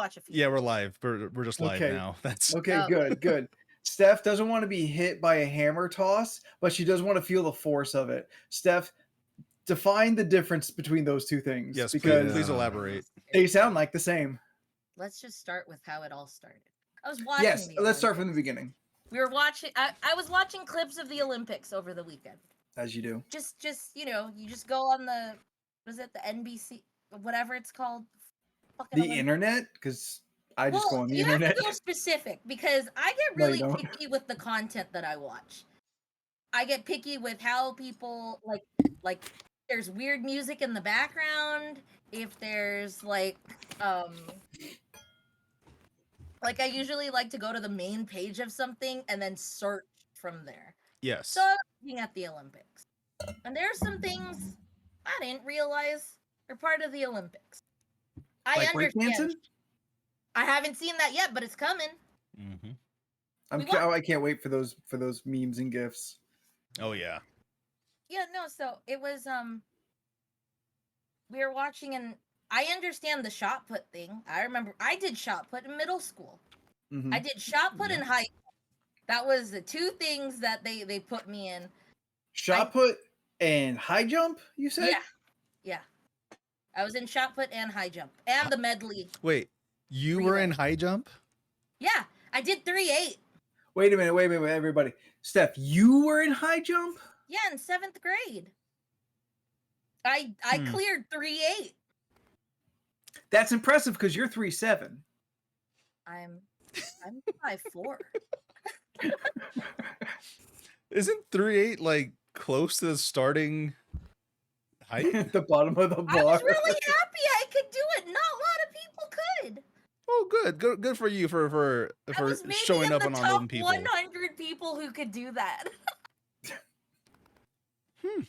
watch a few. Yeah, we're live. We're just live now. That's okay. Good. Steph doesn't want to be hit by a hammer toss, but she does want to feel the force of it. Steph, define the difference between those two things. yes. Because Please elaborate. they sound like the same. Let's just start with how it all started. I was watching. Yes, the let's start from the Olympics. beginning. We were watching. I was watching clips of the Olympics over the weekend. As you do. Just you just go on the, what is it, the NBC, whatever it's called, The internet, because I just go on the you internet. have to go specific because I get No, you really don't. picky with the content that I watch. I get picky with how people like. There's weird music in the background. If there's like I usually like to go to the main page of something and then search from there. Yes. So I was looking at the Olympics, and there are some things I didn't realize are part of the Olympics. I understand. I haven't seen that yet, but it's coming. Mm-hmm. I can't wait for those memes and gifs. Oh yeah. Yeah, no. So it was we were watching, and I understand the shot put thing. I remember I did shot put in middle school. Mm-hmm. I did shot put in high school. That was the two things that they put me in. Shot put and high jump, you said? Yeah. I was in shot put and high jump and the medley. Wait, you were in high jump? Yeah, I did 3.8. Wait a minute, everybody. Steph, you were in high jump? Yeah, in 7th grade. I cleared 3.8. That's impressive because you're 3'7". I'm 5'4". Isn't 3'8" like close to the starting height? At the bottom of the bar. I was really happy I could do it. Not a lot of people could. Oh, good for you for showing up on all them people. 100 people who could do that. It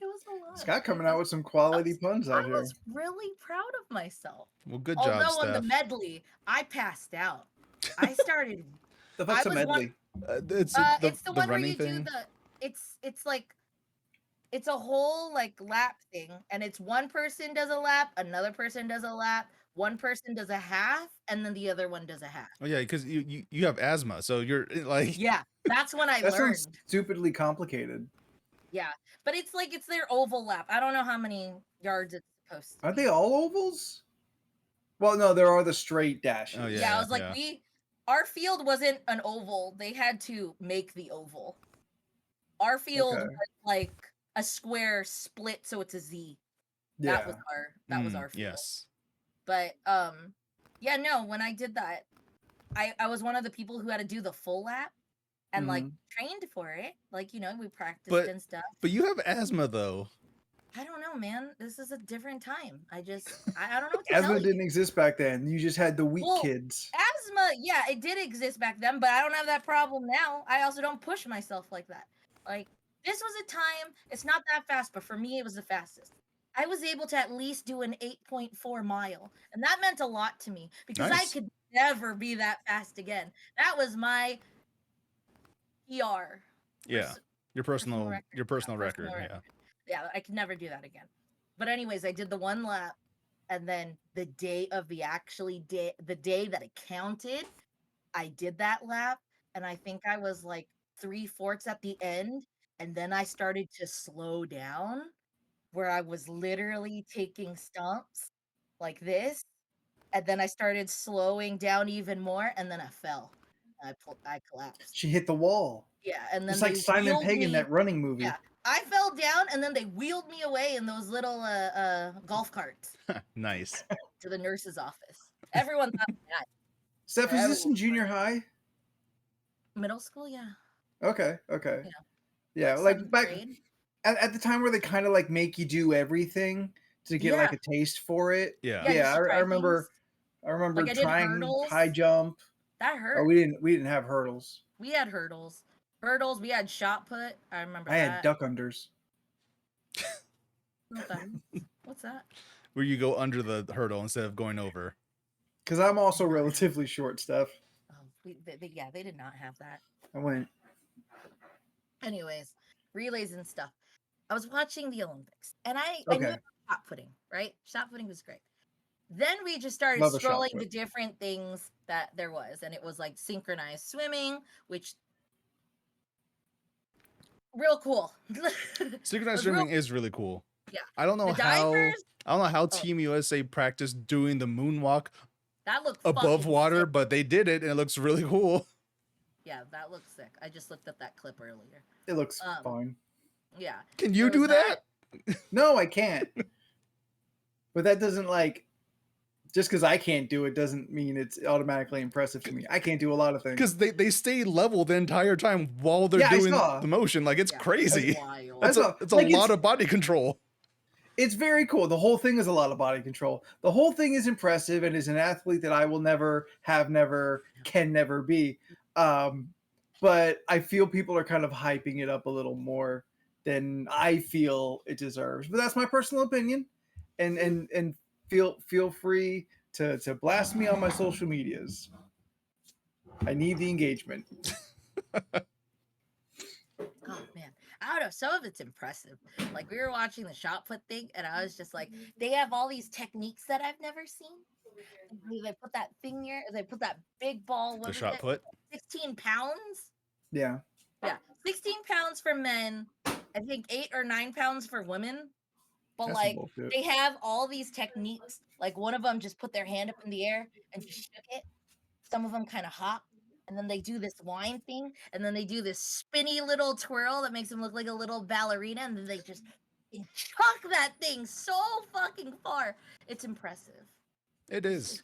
was a lot. Scott coming out with some quality puns out here. I was really proud of myself. Well, good job, Although Steph. on the medley, I passed out. I started. The fuck's a medley? It's the one where running you thing? do the. It's like. It's a whole like lap thing, and it's one person does a lap, another person does a lap, one person does a half, and then the other one does a half. Oh yeah, because you have asthma, so you're like. Yeah, that's when I that learned. Sounds stupidly complicated. Yeah, but it's like it's their oval lap. I don't know how many yards it's supposed to. Are they all ovals? Well, no, there are the straight dashes. Oh, Yeah, I was like, our field wasn't an oval. They had to make the oval. Our field was like a square split, so it's a Z. That was our field. Yes. But yeah, no, when I did that, I was one of the people who had to do the full lap and like trained for it. Like, you know, we practiced and stuff. But you have asthma though. I don't know, man. This is a different time. I don't know what to asthma didn't exist back then. You just had the weak kids. Asthma, yeah, it did exist back then, but I don't have that problem now. I also don't push myself like that. Like, this was a time, it's not that fast, but for me, it was the fastest. I was able to at least do an 8.4 mile, and that meant a lot to me because I could never be that fast again. That was my PR. Yeah, your personal record. Yeah. Yeah, I could never do that again. But anyways, I did the one lap, and then the day of the day that it counted, I did that lap, and I think I was like 3/4 at the end, and then I started to slow down, where I was literally taking stumps like this, and then I started slowing down even more, and then I fell. I collapsed. She hit the wall. Yeah, and then it's like Simon Pegg in that running movie. Yeah, I fell down, and then they wheeled me away in those little golf carts. Nice. To the nurse's office. Everyone thought that. Steph, is this in junior high? Middle school, yeah. Okay. Yeah, like back at the time where they kind of like make you do everything to get like a taste for it. Yeah. I remember like trying high jump. That hurt. Oh, we didn't have hurdles. We had hurdles. We had shot put. I remember I had duck unders. What's that? Where you go under the hurdle instead of going over. Because I'm also relatively short, Steph. Oh, they did not have that. I went. Anyways, relays and stuff. I was watching the Olympics, and I knew shot putting, right? Shot putting was great. Then we just started Love a shot scrolling put. the different things that there was, and it was like synchronized swimming, which real cool. Synchronized was real- swimming is really cool. Yeah. I don't know The how. divers, I don't know how oh. Team USA practiced doing the moonwalk that looked above fucking water, sick. but they did it, and it looks really cool. Yeah, that looks sick. I just looked at that clip earlier. It looks fine. Yeah. Can you There was do that? No, I can't. But that doesn't just because I can't do it doesn't mean it's automatically impressive to me. I can't do a lot of things. Because they stay level the entire time while they're Yeah, I doing saw. the motion. Like, it's Yeah, crazy. That's wild. I It's saw. it's a Like, lot of body control. It's very cool. The whole thing is a lot of body control. The whole thing is impressive, and is an athlete that I will never have, can never be. But I feel people are kind of hyping it up a little more than I feel it deserves. But that's my personal opinion, and feel free to blast me on my social medias. I need the engagement. Oh man, I don't know. Some of it's impressive. Like we were watching the shot put thing, and I was just like, they have all these techniques that I've never seen. They put that finger, they put that big ball. The shot put. 16 pounds. Yeah. Yeah, 16 pounds for men. I think 8 or 9 pounds for women. But That's some like bullshit. they have all these techniques. Like one of them just put their hand up in the air and just shook it. Some of them kind of hop. And then they do this wine thing, and then they do this spinny little twirl that makes them look like a little ballerina, and then they just chuck that thing so fucking far. It's impressive. It is.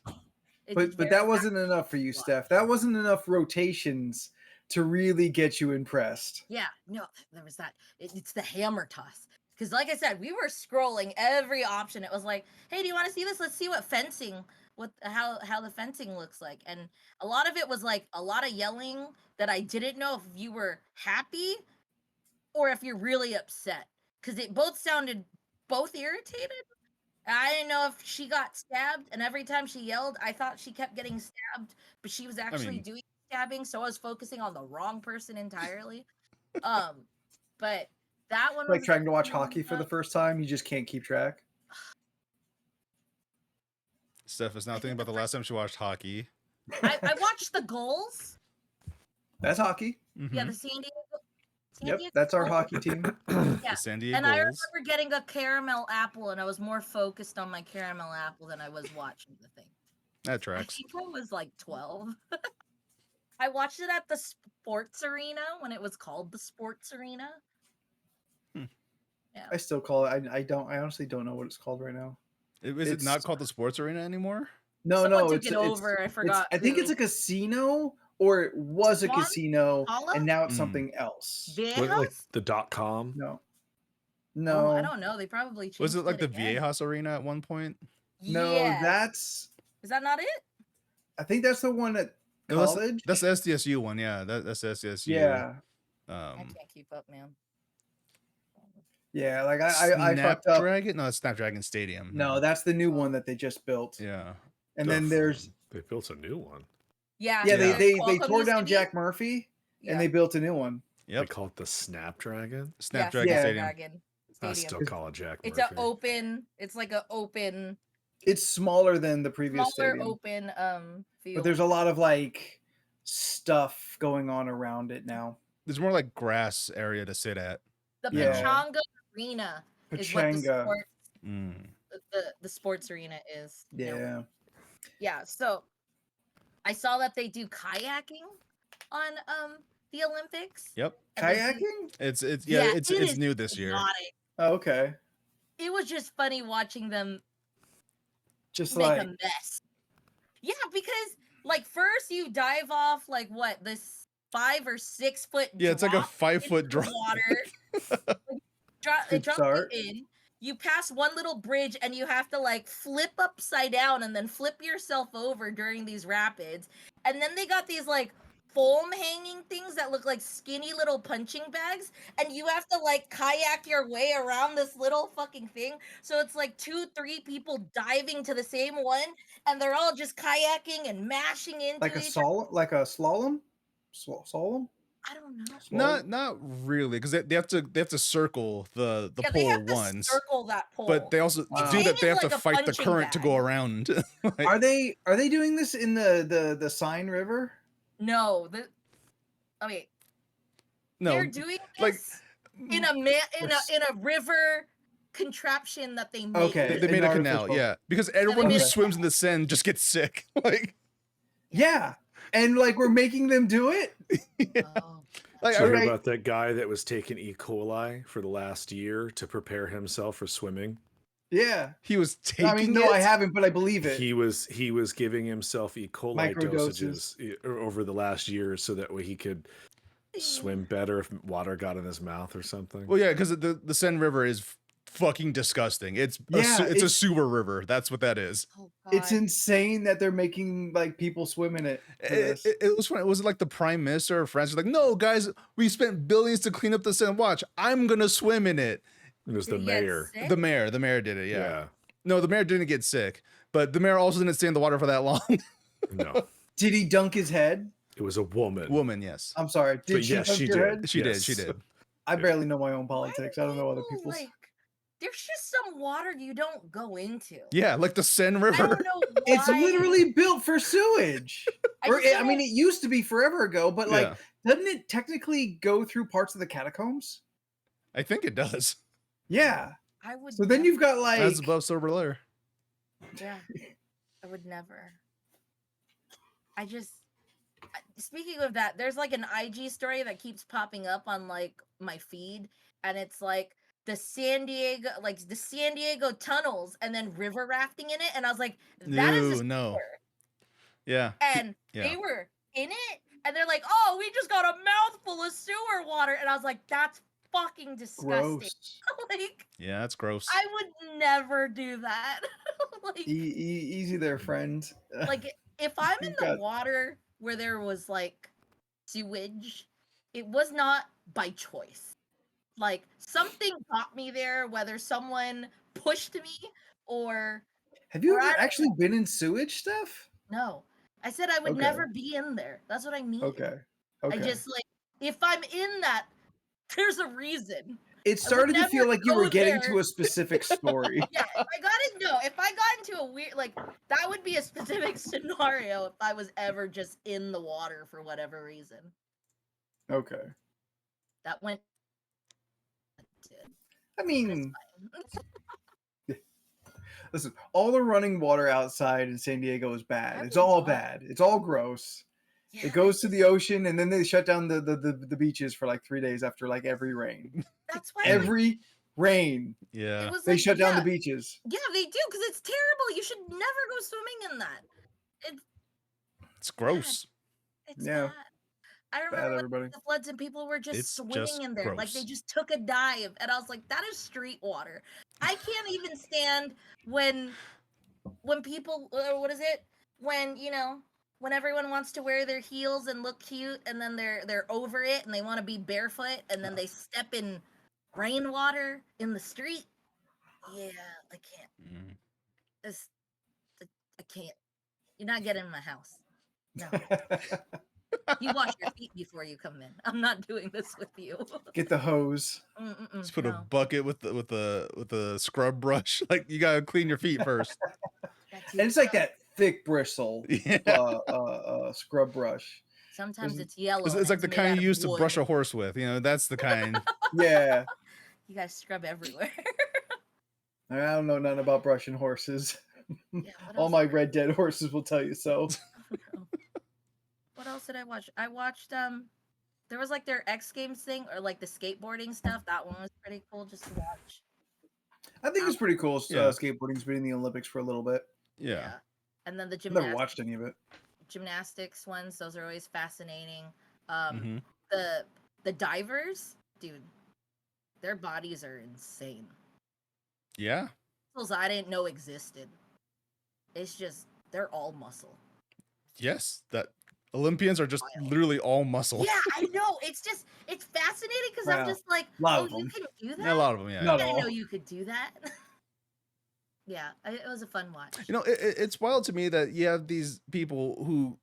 It's But that wasn't enough for you, Steph. That wasn't enough rotations to really get you impressed. Yeah, no, there was that. It's the hammer toss. Because, like I said, we were scrolling every option. It was like, hey, do you want to see this? Let's see what fencing, how the fencing looks like. And a lot of it was like a lot of yelling that I didn't know if you were happy or if you're really upset. Because it both sounded both irritated. I didn't know if she got stabbed, and every time she yelled, I thought she kept getting stabbed, but she was actually doing stabbing, so I was focusing on the wrong person entirely. But that one was Like trying to watch hockey for the first time, you just can't keep track. Steph is now thinking about the last time she watched hockey. I watched the goals. That's hockey. Mm-hmm. Yeah, the San Diego. Yep, that's our Goals. hockey team. Yeah. The San Diego And I Goals. remember getting a caramel apple, and I was more focused on my caramel apple than I was watching the thing. That I tracks. think I was like 12. I watched it at the sports arena when it was called the sports arena. Yeah. I still call it. I honestly don't know what it's called right now. Is it not called the sports arena anymore? No, Someone no, took it over. I forgot. I think who. it's a casino, or it was a Swan? casino, Paula? and now it's something else. What, like Viejas? the .com? No, Oh, I don't know. They probably changed Was it like the again. Viejas arena at one point? no, Yeah. that's. Is that not it? I think that's the one at No, that's- college. That's the SDSU one. Yeah, that's the SDSU. Yeah, I can't keep up, man. yeah. Like I fucked up. Snapdragon? No, it's Snapdragon Stadium. No, that's the new one that they just built. Yeah. And then there's They built a new one. Yeah. yeah, Yeah. they Qualcomm tore used to down be- Jack Murphy Yeah. and they built a new one. They Yep. call it the Snapdragon. Snapdragon Yeah. Stadium. Snapdragon I Stadium. still call it Jack It's Murphy. a open. It's like a open, It's smaller than the previous smaller stadium, open field. but there's a lot of like stuff going on around it now. There's more like grass area to sit at. the Yeah. Pachanga Arena is what Pachanga. the sports arena is. now. Yeah. Yeah. So I saw that they do kayaking on the Olympics. Yep. And they do- Kayaking? It's Yeah, it's it it's is new this year. exotic. Oh, okay. It was just funny watching them Just make like a mess. Yeah, because like first you dive off like what, this 5 or 6 foot Yeah, it's like a drop 5-foot into the drop. water. It Good drops start. you in. You pass one little bridge and you have to like flip upside down and then flip yourself over during these rapids. And then they got these like foam hanging things that look like skinny little punching bags, and you have to like kayak your way around this little fucking thing. So it's like 2-3 people diving to the same one, and they're all just kayaking and mashing into like a each other. slalom, like a slalom, slalom. I don't know. Not really, because they have to circle the Yeah, they polar have to ones, circle that pole. but they also It's do that. They hanging have to like a fight the punching current to go bag. around. Like, Are they doing this in the Seine River? No, oh wait, they're no, doing like this in a river contraption that they made. Okay. they made a canal, artificial. yeah, because everyone who made a swims in the Seine just gets sick. Like, Yeah, and like we're making them do it. Oh, like Did you hear Right. about that guy that was taking E. coli for the last year to prepare himself for swimming? Yeah. he was taking I mean, no, it. I haven't, but I believe it. He was giving himself E. coli Microdoses. dosages over the last year so that way he could swim better if water got in his mouth or something. Well, yeah, because the Seine River is fucking disgusting. It's Yeah, a sewer river. That's what that is. oh It's God. insane that they're making like people swim in it. For this. It was funny. Was it like the prime minister of France was like, no, guys, we spent billions to clean up the Seine. Watch, I'm gonna swim in it. It was the Did he get mayor. sick? The mayor did it. Yeah. No, the mayor didn't get sick, but the mayor also didn't stay in the water for that long. No, Did he dunk his head? it was a woman. Woman, yes, I'm sorry. Did But she yes, dunk she your did. head? she Yes. did. I barely know my own Why politics. do I don't know other people, people's. Like, there's just some water you don't go into. Yeah, like the Seine I River. don't know why. It's literally built for sewage. I Or just I mean, don't- it used to be forever ago, but like, Yeah. doesn't it technically go through parts of the catacombs? I think it does. Yeah. I would. So then never- you've got like, As above, so below. Yeah, I would never. I just. Speaking of that, there's like an IG story that keeps popping up on like my feed, and it's like the San Diego tunnels, and then river rafting in it, and I was like, that is a No. sewer. Yeah. And Yeah. they were in it, and they're like, "Oh, we just got a mouthful of sewer water," and I was like, "That's fucking disgusting." gross. Like, Yeah, that's gross. I would never do that. Like, Easy there, friend. like if I'm in You've the got- water where there was like sewage, it was not by choice. Like something got me there, whether someone pushed me or Have you or I ever don't actually been in sewage stuff? no. I said I would Okay. never be in there. That's what I mean. Okay. Okay. I just like if I'm in that, there's a reason. It started to feel never like you were go getting there. to a specific story. Yeah, if I got into a weird like that would be a specific scenario if I was ever just in the water for whatever reason. Okay. That went. I mean, listen, all the running water outside in San Diego is bad. It's all bad. It's all gross. Yeah, It goes to the ocean, and then they shut down the beaches for like 3 days after like every rain. That's why Every rain, Yeah. it was they like, shut down the yeah, beaches. Yeah, they do because it's terrible. You should never go swimming in that. It's gross. It's Yeah. bad. I Bad, remember everybody. the floods and people were just It's swimming just in there, like they gross. just took a dive, and I was like, "That is street water." I can't even stand when people, what is it? When when everyone wants to wear their heels and look cute, and then they're over it, and they want to be barefoot, and then they step in rainwater in the street. Yeah, I can't. Mm. I can't. You're not getting in my house. No. You wash your feet before you come in. I'm not doing this with you. Get the hose. Just put a no. bucket with the scrub brush. Like you gotta clean your feet first. That's And it's like that thick bristle Yeah. scrub brush. Sometimes Isn't- it's yellow. It's and like the made kind out you of use to brush a wood. horse with. That's the kind. Yeah. You guys scrub everywhere. I don't know nothing about brushing horses. Yeah, what All else my did Red Dead horses will tell you so. I know? What else did I watch? I watched there was like their X Games thing or like the skateboarding stuff. That one was pretty cool just to watch. I think it's pretty cool. Yeah. Skateboarding's been in the Olympics for a little bit. Yeah. And then the I've never gymnastics watched any of it. ones, those are always fascinating. Mhm. The divers, dude, their bodies are insane. Yeah. Muscles I didn't know existed. It's just they're all muscle. Yes. That Olympians are just Wild. literally all muscle. Yeah, I know. It's fascinating because I'm Wow. just like, Lot oh, of you them. can do that. Yeah, a lot of them. Yeah. Not I didn't all. know you could do that. Yeah, it was a fun watch. It's wild to me that you have these people who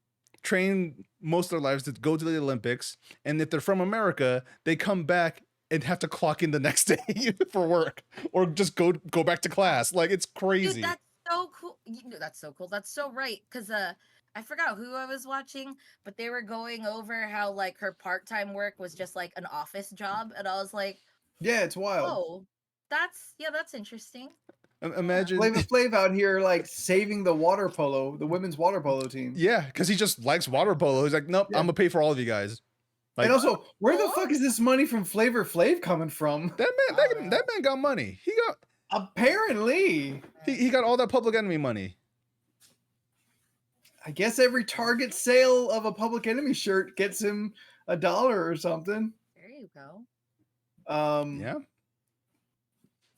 train most of their lives to go to the Olympics, and if they're from America, they come back and have to clock in the next day for work, or just go back to class. Like, it's crazy. Dude, that's so cool. That's so cool. That's so right. Because I forgot who I was watching, but they were going over how like her part-time work was just like an office job, and I was like, Yeah, it's wild. oh, that's interesting. Imagine, Flavor Flav out here like saving the women's water polo team. yeah, because he just likes water polo. He's like, nope, Yeah. I'm gonna pay for all of you guys. Like, And also, where the What? fuck is this money from Flavor Flav coming from? that man got money. Apparently, He got all that Public Enemy money. I guess every Target sale of a Public Enemy shirt gets him $1 or something. There you go. Yeah.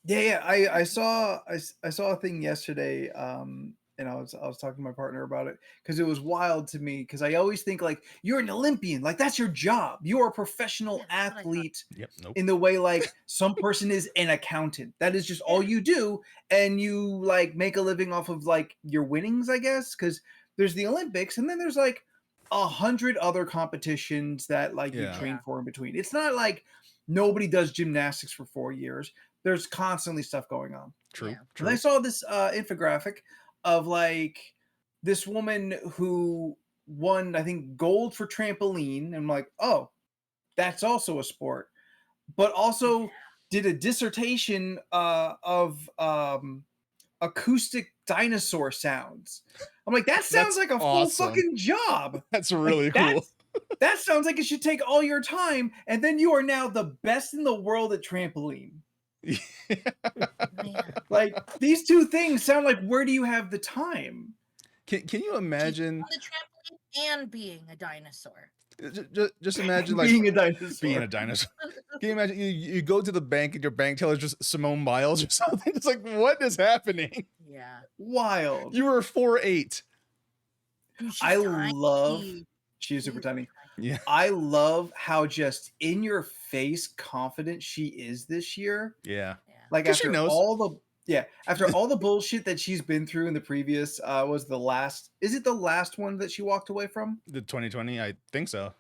Yeah. I saw a thing yesterday, and I was talking to my partner about it because it was wild to me. Because I always think like you're an Olympian, like that's your job. You are a professional Yeah, that's what I thought. athlete. Yep. Nope. In the way like some person is an accountant. That is just all you do, and you like make a living off of like your winnings, I guess. Because there's the Olympics, and then there's like 100 other competitions that like you Yeah. train for in between. It's not like nobody does gymnastics for 4 years. There's constantly stuff going on. True. Yeah. True. And I saw this infographic of like this woman who won, I think, gold for trampoline. And I'm like, oh, that's also a sport. But also did a dissertation of acoustic dinosaur sounds. I'm like, that sounds That's like a full awesome. fucking job. That's really cool. That's- That sounds like it should take all your time, and then you are now the best in the world at trampoline. Man. Like these two things sound like, where do you have the time? Can you imagine? On the trampoline and being a dinosaur. Just imagine like Being a dinosaur. being a dinosaur. Can you imagine you go to the bank and your bank teller is just Simone Biles or something? It's like, what is happening? Yeah. Wild. You were 4'8". Dude, she's I tiny. love. She is super tiny. Yeah. I love how just in your face confident she is this year. Yeah. Yeah. Like 'Cause she after knows. after all the bullshit that she's been through in the previous is it the last one that she walked away from? The 2020, I think so.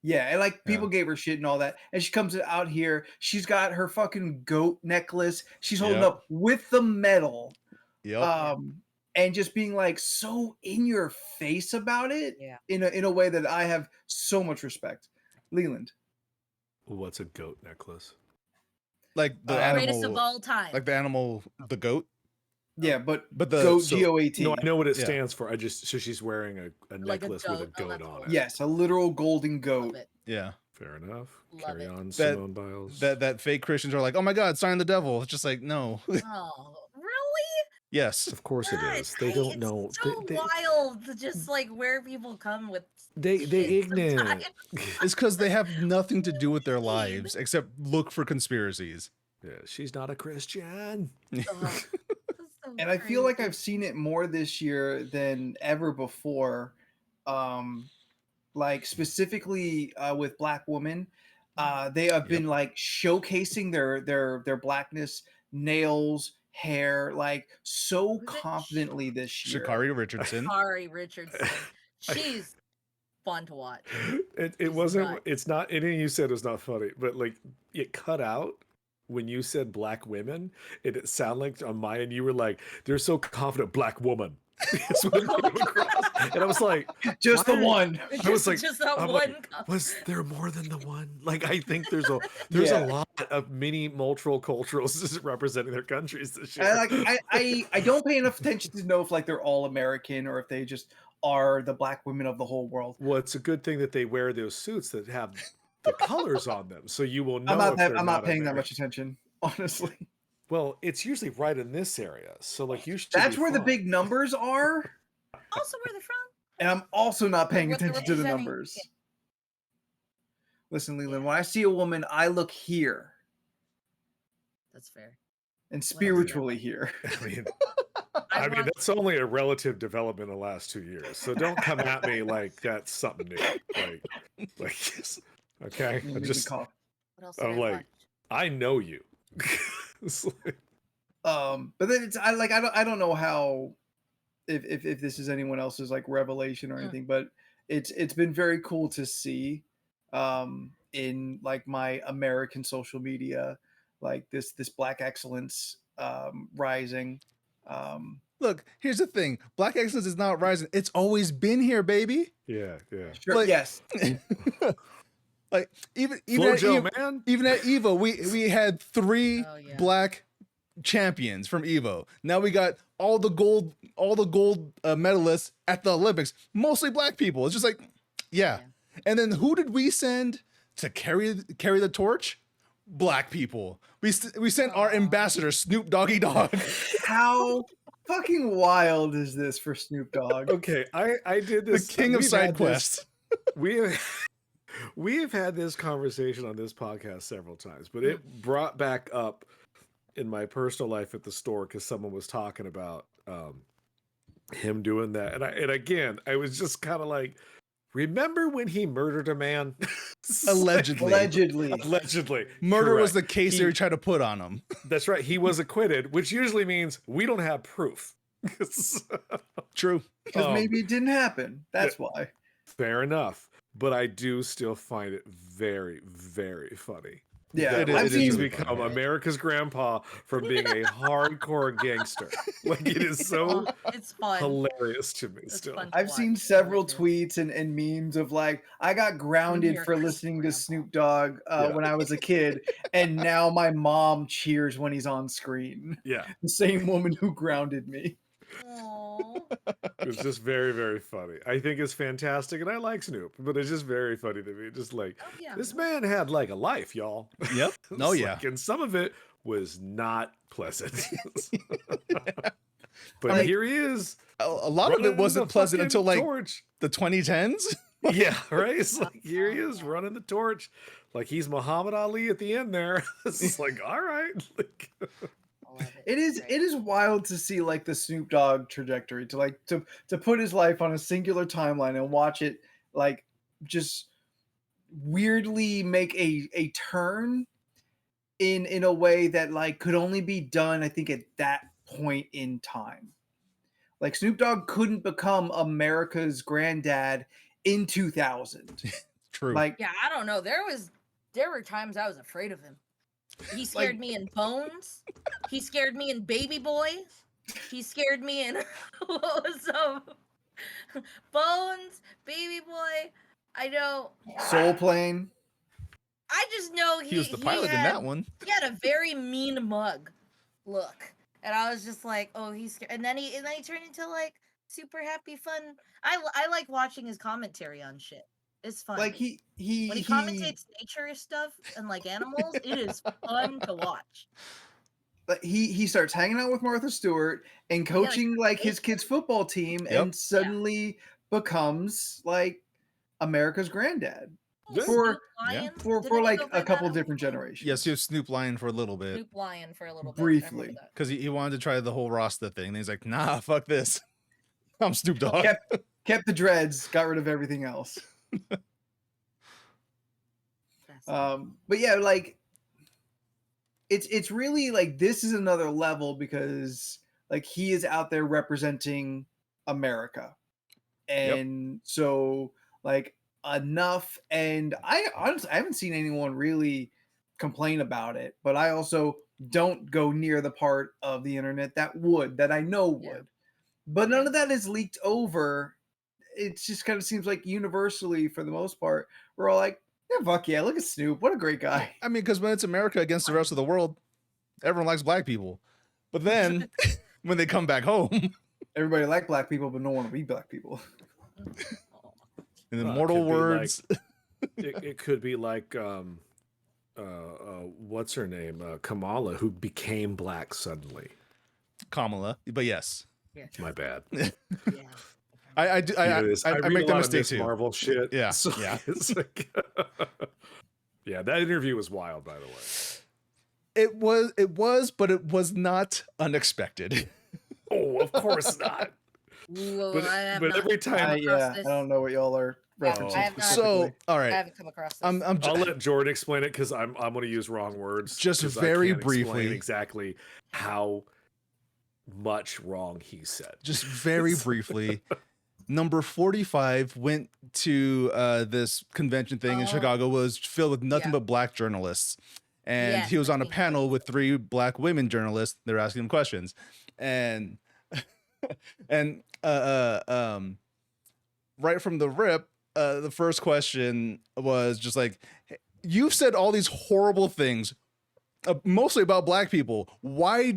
Yeah, and like people Yeah. gave her shit and all that. And she comes out here, she's got her fucking goat necklace. She's holding Yep. up with the medal. Yep. And just being like so in your face about it Yeah. in a way that I have so much respect. Leland. What's a goat necklace? Like the Greatest of animal, all time. like the animal, the goat. Yeah, but But the goat so- GOAT. No, I know what it Yeah. stands for. So she's wearing a Like a necklace with a goat. Oh, goat that's on cool. it. Yes, a literal golden Love goat. it. Yeah. Fair enough. Love Carry it. on, That- Simone Biles. That fake Christians are like, oh my God, sign the devil. It's just like, no. Oh, really? Yes. Of course it God, is. They right? don't know. It's so wild to just like where people come with. They shit ignorant. sometimes. It's because they have nothing to do with their Indeed. lives except look for conspiracies. Yeah, she's not a Christian. Ugh, that's so And I feel like crazy. I've seen it more this year than ever before. Like specifically with Black women, they have been like showcasing their blackness, nails, hair, like so Was it confidently this year. Shakari Richardson. Kari Richardson. She's fun to watch. It She's wasn't. nuts. It's not. Anything you said was not funny, but like it cut out when you said black women. It sounded like on my end you were like, "They're so confident, black woman." That's what it came across. And I was like, Just the Why? one. I was like, just that I'm one. like, was there more than the one? Like, I think there's a lot of mini multiculturals representing their countries this year. And like I don't pay enough attention to know if like they're all American or if they just are the black women of the whole world. Well, it's a good thing that they wear those suits that have the colors on them, so you will know. I'm not paying that much attention, honestly. Well, it's usually right in this area, so like you should. That's be where the fine. big numbers are, Also, where they're from. and I'm also not paying What they're attention to the representing. numbers. Listen, Leland, when I see a woman, I look here That's fair. and else? spiritually here. I mean, I want- that's only a relative development in the last 2 years. So don't come at me like that's something new. Like, okay. Let me Just, cough. What else did I'm I like, watch? I know you. It's like- But then I don't know how if this is anyone else's like revelation or anything, but it's been very cool to see in like my American social media, like this Black excellence rising. Um, Look, here's the thing: Black excellence is not rising. It's always been here, baby. Yeah, yeah. sure, Like- yes, Like even Flojo, at man. even at Evo, we had 3 Oh, yeah. black champions from Evo. Now we got all the gold medalists at the Olympics, mostly black people. It's just like, yeah. And then who did we send to carry the torch? Black people. We sent our Aw. ambassador Snoop Doggy Dogg. how fucking wild is this for Snoop Dogg? Okay, I did The this. king of we've side had this- quests. We have had this conversation on this podcast several times, but it brought back up in my personal life at the store because someone was talking about him doing that, and again, I was just kind of like, remember when he murdered a man? Allegedly. Allegedly, Murder was the correct. case He- they tried to put on him. That's right. He was acquitted, which usually means we don't have proof. True. Because Um, maybe it didn't happen. That's why. Fair enough, but I do still find it very, very funny. Yeah, It is- I've it is seen really become funny. America's grandpa from being a hardcore gangster. Like it is so It's fun. hilarious to me It's still. fun to I've watch. seen I like several it. tweets and memes of like, I got grounded for America's listening to grandpa. Snoop Dogg Yeah. when I was a kid, and now my mom cheers when he's on screen. Yeah, The same woman who grounded me. Aw. it was just very, very funny. I think it's fantastic, and I like Snoop, but it's just very funny to me. Just like Oh, yeah. this man had like a life, y'all. Yep. It's Oh yeah. like- and some of it was not pleasant. But Like- here he is. A lot of running it wasn't the pleasant fucking until like torch. the 2010s. Yeah, right. It's like here he is running the torch, like he's Muhammad Ali at the end there. It's just like, all right. Like, I love It is Great. it is wild to see like the Snoop Dogg trajectory to like to put his life on a singular timeline and watch it like just weirdly make a turn in a way that like could only be done I think at that point in time. Like Snoop Dogg couldn't become America's granddad in 2000. True. Like Yeah, I don't know. There were times I was afraid of him. He scared me in Bones. He scared me in Baby Boy. He scared me in what was Bones, Baby Boy. I know. Soul Plane. I just know he was the pilot in that one. He had a very mean mug look, and I was just like, oh, he's. And then he turned into like super happy, fun. I like watching his commentary on shit. It's fun. Like he when he commentates nature stuff and like animals, it is fun to watch. But he starts hanging out with Martha Stewart and coaching like his kids' football team, Yep. and suddenly becomes like America's granddad Oh, Yeah. For- Snoop Lion? for Didn't he like go a by couple that? different generations. Yes, he was Snoop Lion for a little bit Snoop Lion for a little bit. I Briefly. remember that. because he wanted to try the whole Rasta thing. And he's like, nah, fuck this. I'm Snoop Dogg. Kept the dreads, got rid of everything else. Fascinating. But yeah, like it's really like this is another level because like he is out there representing America. And so like enough, and I honestly I haven't seen anyone really complain about it, but I also don't go near the part of the internet that I know would. Yeah. But none of that is leaked over. It just kind of seems like universally, for the most part, we're all like, yeah, fuck yeah, look at Snoop. What a great guy. I mean, because when it's America against the rest of the world, everyone likes black people. But then when they come back home Everybody like black people, but no one to be black people. in Well, it immortal could be like- words, it could be like what's her name, Kamala, who became black suddenly. Kamala. But yes, My bad. Yeah. I do. You know this, I read make a that lot of mistake Miss too. Marvel shit. Yeah, so yeah. it's like, yeah, that interview was wild, by the way. It was, but it was not unexpected. Oh, of course not. Ooh, But- I have but not every come time- across Yeah, this. I don't know what y'all are Yeah, referencing. I have not- So, specifically. all I right, haven't come across this. I'm I'll let Jordan explain it because I'm going to use wrong words. Just 'cause I very can't explain briefly. exactly how much wrong he said. just very briefly. number 45 went to this convention thing in Oh. Chicago, was filled with nothing Yeah. but black journalists. And Yes, he was I on a think panel so. with 3 black women journalists. They're asking him questions. And and right from the rip, the first question was just like, "Hey, you've said all these horrible things, mostly about black people. Why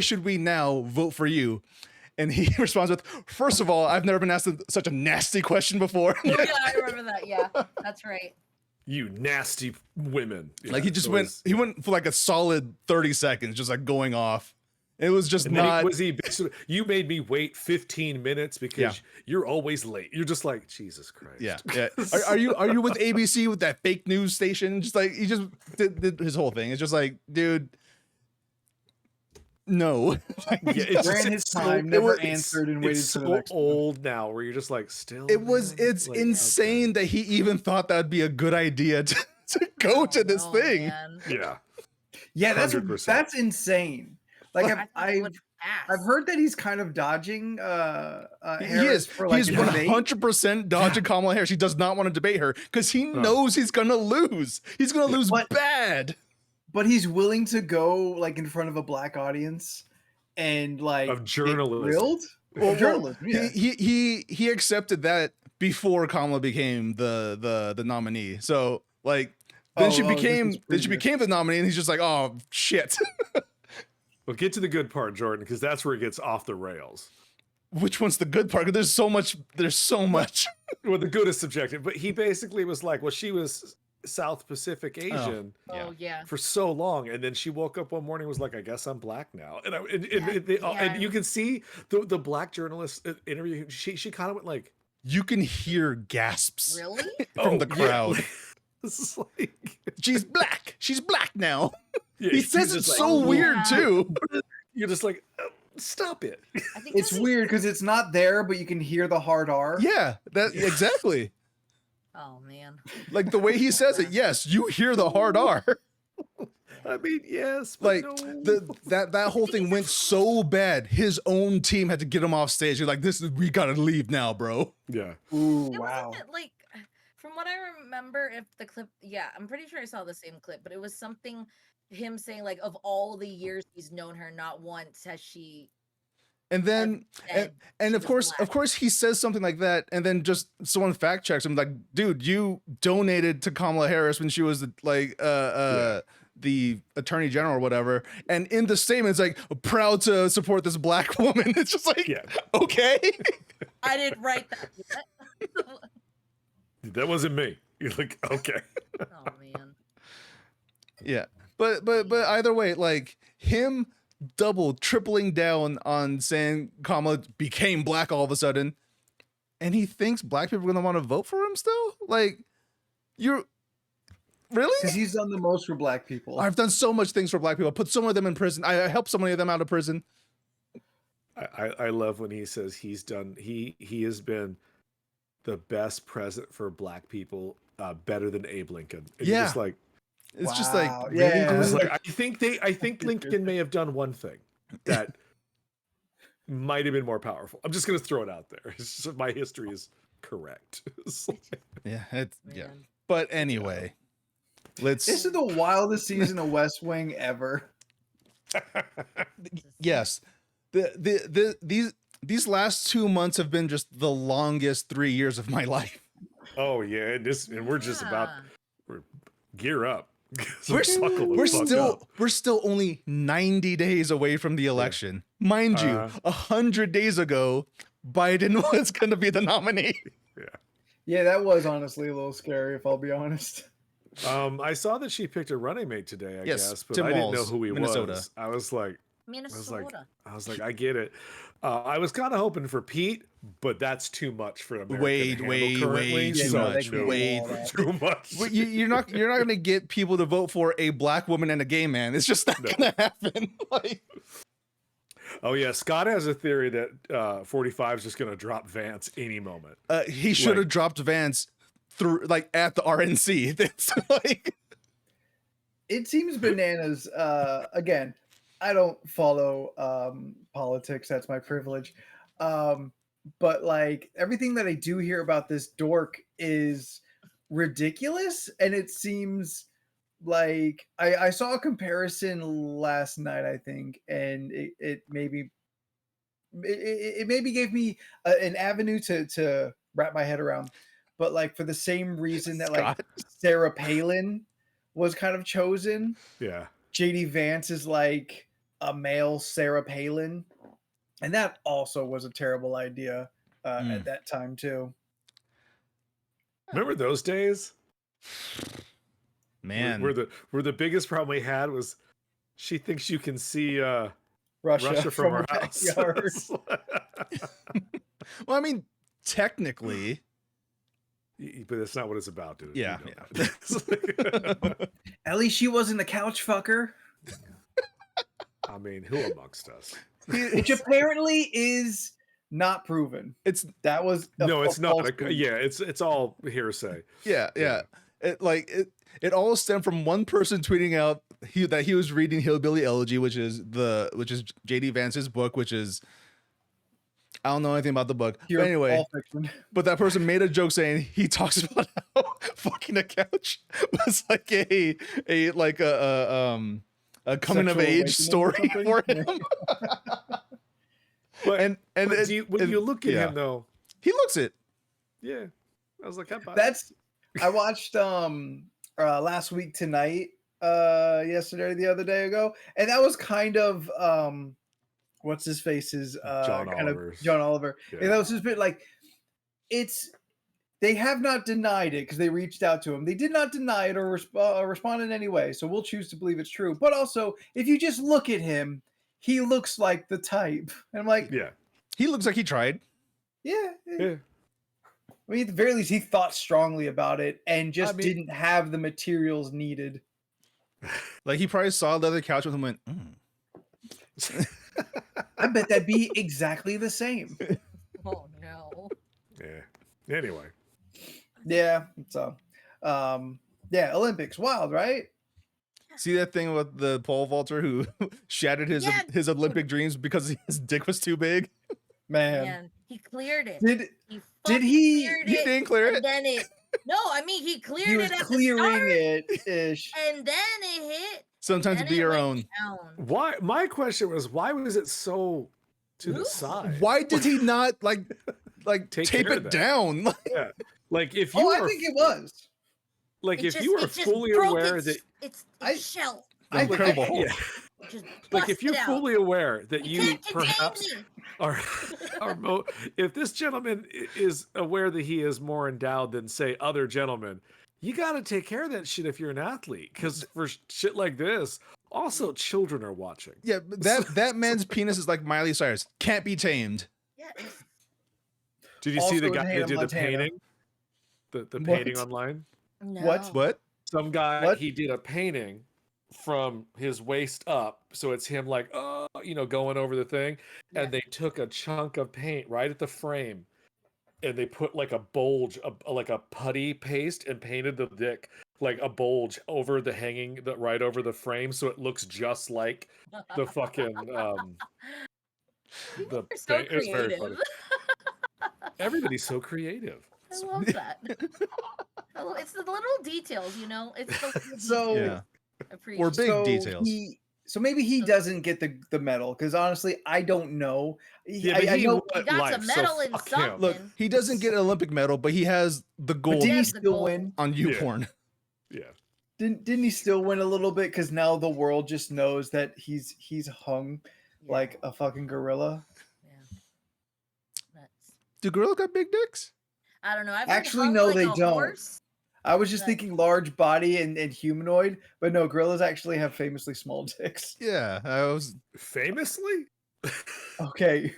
should we now vote for you?" And he responds with, "First of all, I've never been asked such a nasty question before." Yeah, I remember that. Yeah, that's right. You nasty women. Like he Yeah, just so went, it's- he went for like a solid 30 seconds, just like going off. It was just And then not. was he basically, you made me wait 15 minutes because you're always late. You're just like, Jesus Christ. Yeah, yeah. Are you with ABC with that fake news station? Just like he just did his whole thing. It's just like, dude, no. Yeah, it's Ran his time, never answered, and waited it's for the so next one. old now where you're just like, still. It's Like, insane that he even thought that would be a good idea to go to this Oh, thing. man. okay. Yeah. Yeah, 100%. that's insane. Like I thought it I've would pass. I've heard that he's kind of dodging He Harris is. for like He's a debate. 100% dodging Kamala Harris. He does not want to debate her because he knows he's gonna lose. He's gonna lose But- bad. But he's willing to go like in front of a black audience and like Of get journalism. grilled? Well, Journalism, yeah. He accepted that before Kamala became the nominee. So like then she Oh, this became is previous. the nominee, and he's just like, oh shit. Well, get to the good part, Jordan, because that's where it gets off the rails. Which one's the good part? 'Cause there's so much. There's so much. Well, the good is subjective, but he basically was like, well, she was South Pacific Asian Oh yeah. for so long, and then she woke up one morning and was like, I guess I'm black now. Yeah. And you can see the black journalist interview, she kind of went like, You can hear gasps Really? from the "Oh, yeah." crowd. This is like, She's black. She's black now. yeah, He he's says it just like, so weird yeah. too. You're just like, stop it. I think It's weird because it's not there, but you can hear the hard R. Yeah, that exactly. Oh man. Like the way he says it. Yes, you hear the hard R. I mean, yes, but Like no. that whole thing went so bad. His own team had to get him off stage. You're like, we gotta leave now, bro. Yeah. Ooh, It wow. wasn't like, from what I remember, if the clip, yeah, I'm pretty sure I saw the same clip, but it was something him saying like, of all the years he's known her, not once has she. And then said and she of was course black. he says something like that, and then just someone fact checks him like, dude, you donated to Kamala Harris when she was the attorney general or whatever, and in the statement it's like, proud to support this black woman. It's just like, Yeah. okay. I didn't write that. yet. That wasn't me. You're like, okay. Oh man. Yeah, but either way, like him tripling down on saying Kamala became black all of a sudden, and he thinks black people are gonna want to vote for him still. Like, you're really? Because he's done the most for black people. I've done so much things for black people. I put so many of them in prison. I helped so many of them out of prison. I love when he says he has been the best president for black people, better than Abe Lincoln. And you're Yeah. just like, It's just like, Wow. really, Yeah. dude? it's like, I think Lincoln may have done one thing that might have been more powerful. I'm just gonna throw it out there. It's just, my history is correct. It's like- Yeah, yeah. Man. But anyway, let's. This is the wildest season of West Wing ever. Yes, these last 2 months have been just the longest 3 years of my life. oh yeah, and we're just about Yeah. gear up. We're Buckle the fuck up. we're still only 90 days away from the election. Mind you, 100 days ago, Biden was going to be the nominee. Yeah, that was honestly a little scary, if I'll be honest. I saw that she picked a running mate today, I Yes, guess, but Tim I didn't know Walz, who he Minnesota. was. I was like, Minnesota. I get it. I was kind of hoping for Pete, but that's too much for America. Way, to way, handle currently, way too so much. no, Way too much. Well, you're not going to get people to vote for a black woman and a gay man. It's just not going to happen. Like, Oh yeah, Scott has a theory that 45 is just going to drop Vance any moment. he should have dropped Vance through at the RNC. That's like, It seems bananas. Again, I don't follow politics. That's my privilege. but like everything that I do hear about this dork is ridiculous, and it seems like I saw a comparison last night, I think, and it maybe it maybe gave me an avenue to wrap my head around. But like for the same reason that like Scott. Sarah Palin was kind of chosen, Yeah. JD Vance is like a male Sarah Palin, and that also was a terrible idea at that time too. Remember those days? Man. Where the biggest problem we had was she thinks you can see Russia from her house. backyard. Well, I mean, technically, But that's not what it's about, dude. yeah. You know Yeah. that. At least she wasn't a couch fucker, I mean, who amongst us? which apparently is not proven. It's That was No, it's not. false belief. Yeah, it's all hearsay. yeah. Yeah. It all stemmed from one person tweeting out that he was reading Hillbilly Elegy, which is JD Vance's book, which is, I don't know anything about the book. Pure But anyway, all fiction. but that person made a joke saying he talks about how fucking a couch was like a coming of Sexual age story awakening for or something? him. But, and but when you look at yeah. him though, He looks it. yeah, I was like, I buy it. That's I watched Last Week Tonight yesterday, the other day ago, and that was kind of what's his face's John kind Oliver's. of John Oliver. Yeah. And that was just a bit like they have not denied it because they reached out to him. They did not deny it or respond in any way. So we'll choose to believe it's true. But also, if you just look at him, he looks like the type. And I'm like, Yeah, He looks like he tried. yeah. yeah. I mean, at the very least, he thought strongly about it and just I mean- didn't have the materials needed. Like he probably saw the other couch with him and went, I bet that'd be exactly the same. Oh no. Yeah. Anyway, Yeah. So, yeah, Olympics, wild, right? See that thing with the pole vaulter who shattered Yeah. his Olympic dreams because his dick was too big? Man, Man, he cleared it. did He did fucking he- cleared He it, didn't clear and it. then it. No, I mean he cleared he was it at the clearing start, it ish. and then it hit. Sometimes and be it your went own. down. why? My question was, why was it so to the Ooh. side? Why did he not like Take tape care of it that. down? Yeah, like if you Oh, I are think it was. like It if just- you are it just fully broke aware its, that its I- shell. I Incredible think Hulk. yeah, Just like if you're busted out. fully aware that You you can't contain perhaps me. are if this gentleman is aware that he is more endowed than say other gentlemen, you got to take care of that shit if you're an athlete, because for shit like this, also children are watching. Yeah, but that man's penis is like Miley Cyrus, can't be tamed. Yeah, it's- Did you Also see the in guy who Hannah did Montana. the painting? The What? painting online. no. What? Some guy What? he did a painting from his waist up, so it's him like going over the thing, Yeah. and they took a chunk of paint right at the frame, and they put like a bulge, like a putty paste, and painted the dick like a bulge over the hanging, right over the frame, so it looks just like the fucking People the are so thing. It's very creative. funny. Everybody's so creative. I love that. It's the little details, you know. It's the little So- details. Yeah. Appreciate. Or big so details. So maybe he doesn't get the medal because honestly, I don't know. Yeah, but I he know. won He got life, some medal so in fuck him. something. Look, he doesn't get an Olympic medal, but he has the But gold didn't he Yes, the still gold. win? on Yeah. YouPorn. Yeah. Didn't he still win a little bit? Because now the world just knows that he's hung Yeah, like a fucking gorilla. yeah. Nuts. Do gorillas got big dicks? I don't know. I've Actually, heard no, hung they like a don't. horse. I was just Right. thinking large body and humanoid, but no, gorillas actually have famously small dicks. Yeah, I was. Famously? Okay.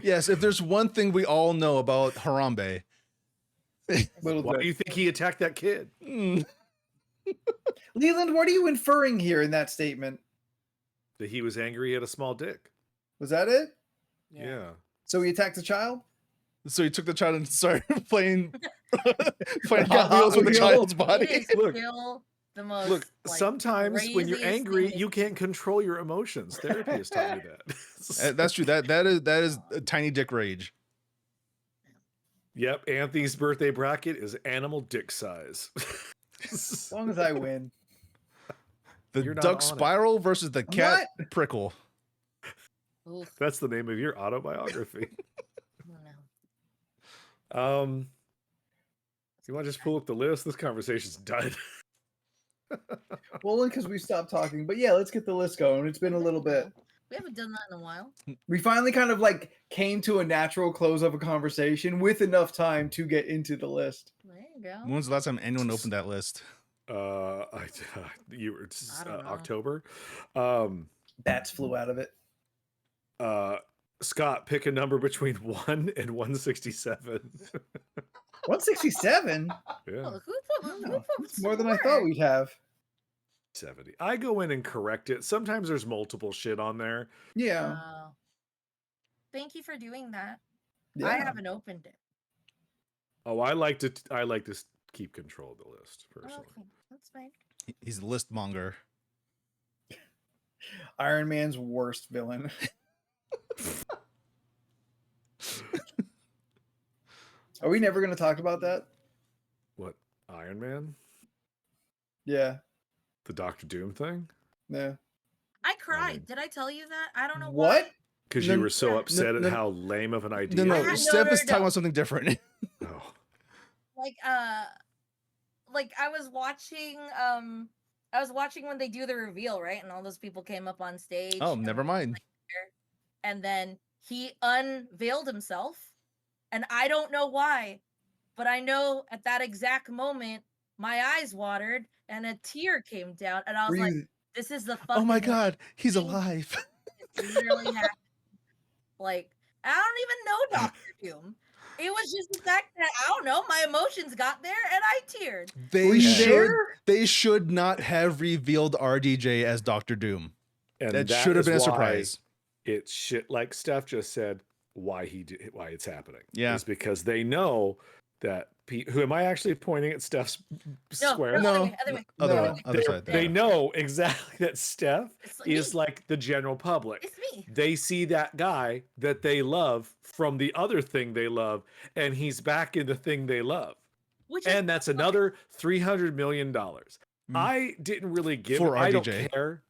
Yes, if there's one thing we all know about Harambe, Little Why do dick. you think he attacked that kid? Leland, what are you inferring here in that statement? That he was angry he had a small dick. Was that it? Yeah. So he attacked a child? so he took the child and started playing Hot Wheels with the Wheels. child's It body. is Look, still the most. Look, like, sometimes when you're craziest angry, thing. you can't control your emotions. Therapy has taught me that. That's true. That is a tiny dick rage. Yep, Anthony's birthday bracket is animal dick size. As long as I win. The You're not duck on it. spiral versus the cat prickle. Oof. That's the name of your autobiography. Oh, no. You want to just pull up the list? This conversation's done. Well, because we stopped talking. But yeah, let's get the list going. It's been a little bit. We haven't done that in a while. We finally kind of like came to a natural close of a conversation with enough time to get into the list. There you go. When was the last time anyone opened that list? You were I don't know. October. Bats flew out of it. Scott, pick a number between 1 and 167. 167? Yeah, Oh, who put It's more than I more? thought we'd have. 70. I go in and correct it. Sometimes there's multiple shit on there. Yeah. Thank you for doing that. Yeah. I haven't opened it. Oh, I like to keep control of the list personally. Okay, that's fine. He's the list monger. Iron Man's worst villain. Are we never going to talk about that? What, Iron Man? Yeah. The Doctor Doom thing? Yeah. I cried. Did I tell you that? I don't know What? Because No, you were so no, upset no, at how lame of an idea. No, I no, had- Steph no, is no, talking no. about something different. Oh. Like I was watching when they do the reveal, right? And all those people came up on stage. Oh, and never mind. And then he unveiled himself, and I don't know why, but I know at that exact moment my eyes watered and a tear came down, and I was Were like, you "This is the Oh my fucking god, he's thing alive. that literally happened." Like, I don't even know Doctor Doom. It was just the fact that I don't know, my emotions got there and I teared. Were you there? They should not have revealed RDJ as Doctor Doom. And That should have is been a why surprise. It's shit like Steph just said, why it's happening. Yeah. Is because they know that who am I actually pointing at Steph's square? No. Other way. Other No. way, other side. They know exactly that Steph It's like is me. like the general public. It's me. They see that guy that they love from the other thing they love, and he's back in the thing they love. Which is And that's another $300 million. I didn't really give For it. I don't RDJ. care.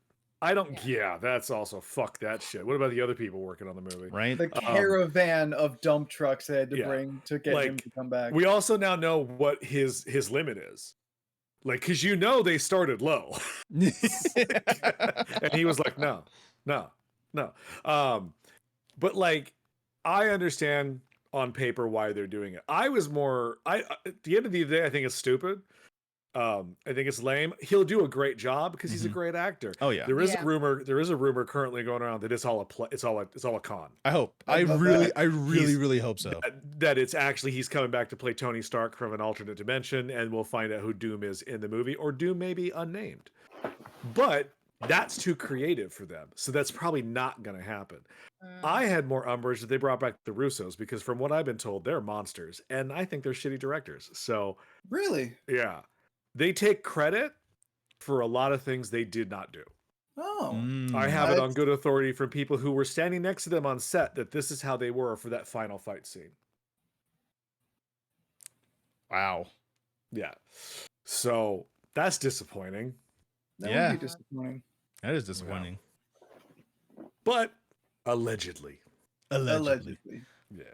I don't. Yeah, that's also fuck that shit. What about the other people working on the movie? Right? The caravan of dump trucks they had to yeah, bring to get him like, to come back. We also now know what his limit is. Like, because they started low. And he was like, no. But like, I understand on paper why they're doing it. At the end of the day, I think it's stupid. I think it's lame. He'll do a great job because he's a great actor. Oh yeah. There is a rumor currently going around that it's all a con. I hope. I love really, that. I really hope so. That it's actually he's coming back to play Tony Stark from an alternate dimension, and we'll find out who Doom is in the movie, or Doom may be unnamed. But that's too creative for them, so that's probably not going to happen. I had more umbrage that they brought back the Russos because, from what I've been told, they're monsters, and I think they're shitty directors. So Really? yeah, they take credit for a lot of things they did not do. Oh. I have it on good authority from people who were standing next to them on set that this is how they were for that final fight scene. Wow. Yeah. So that's disappointing. That Yeah. would be disappointing. That is disappointing. But allegedly. Allegedly. Yeah.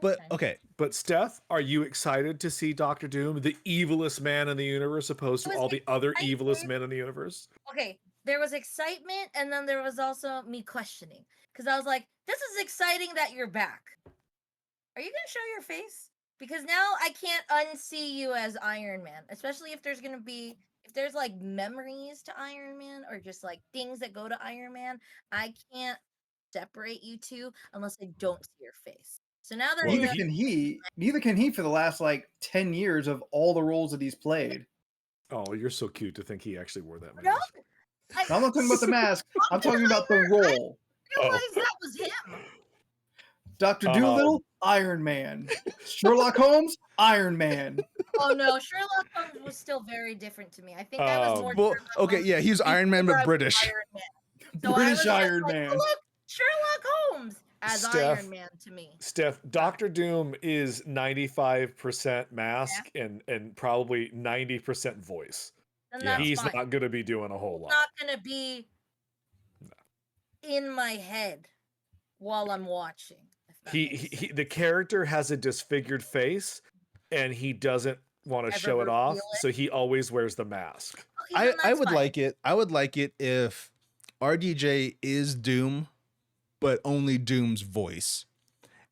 But okay. But Steph, are you excited to see Doctor Doom, the evilest man in the universe, opposed to all the other evilest men in the universe? Okay, there was excitement, and then there was also me questioning because I was like, "This is exciting that you're back. Are you gonna show your face? Because now I can't unsee you as Iron Man, especially if there's like memories to Iron Man or just like things that go to Iron Man. I can't separate you two unless I don't see your face. So now they're Neither can he for the last like 10 years of all the roles that he's played. Oh, you're so cute to think he actually wore that mask. No, I'm not talking about the mask. I'm talking about the role. I realized that was him. Dr. Doolittle, Iron Man. Sherlock Holmes, Iron Man. Oh no, Sherlock Holmes was still very different to me. I think I was more. Well, Sherlock okay, Holmes yeah, he was Iron Man, before I but was British. Iron Man. So I British was just Iron like, Man. "Oh, look, Sherlock Holmes. as Steph- Iron Man to me. Steph, Doctor Doom is 95% mask and probably 90% voice. And Yeah. that's He's fine. not going to be doing a whole It's lot. not gonna be in my head while I'm watching. If that makes sense. The character has a disfigured face, and he doesn't want to Ever show it off, reveal it? so he always wears the mask. Okay, then I that's would fine. like it. I would like it if RDJ is Doom, but only Doom's voice.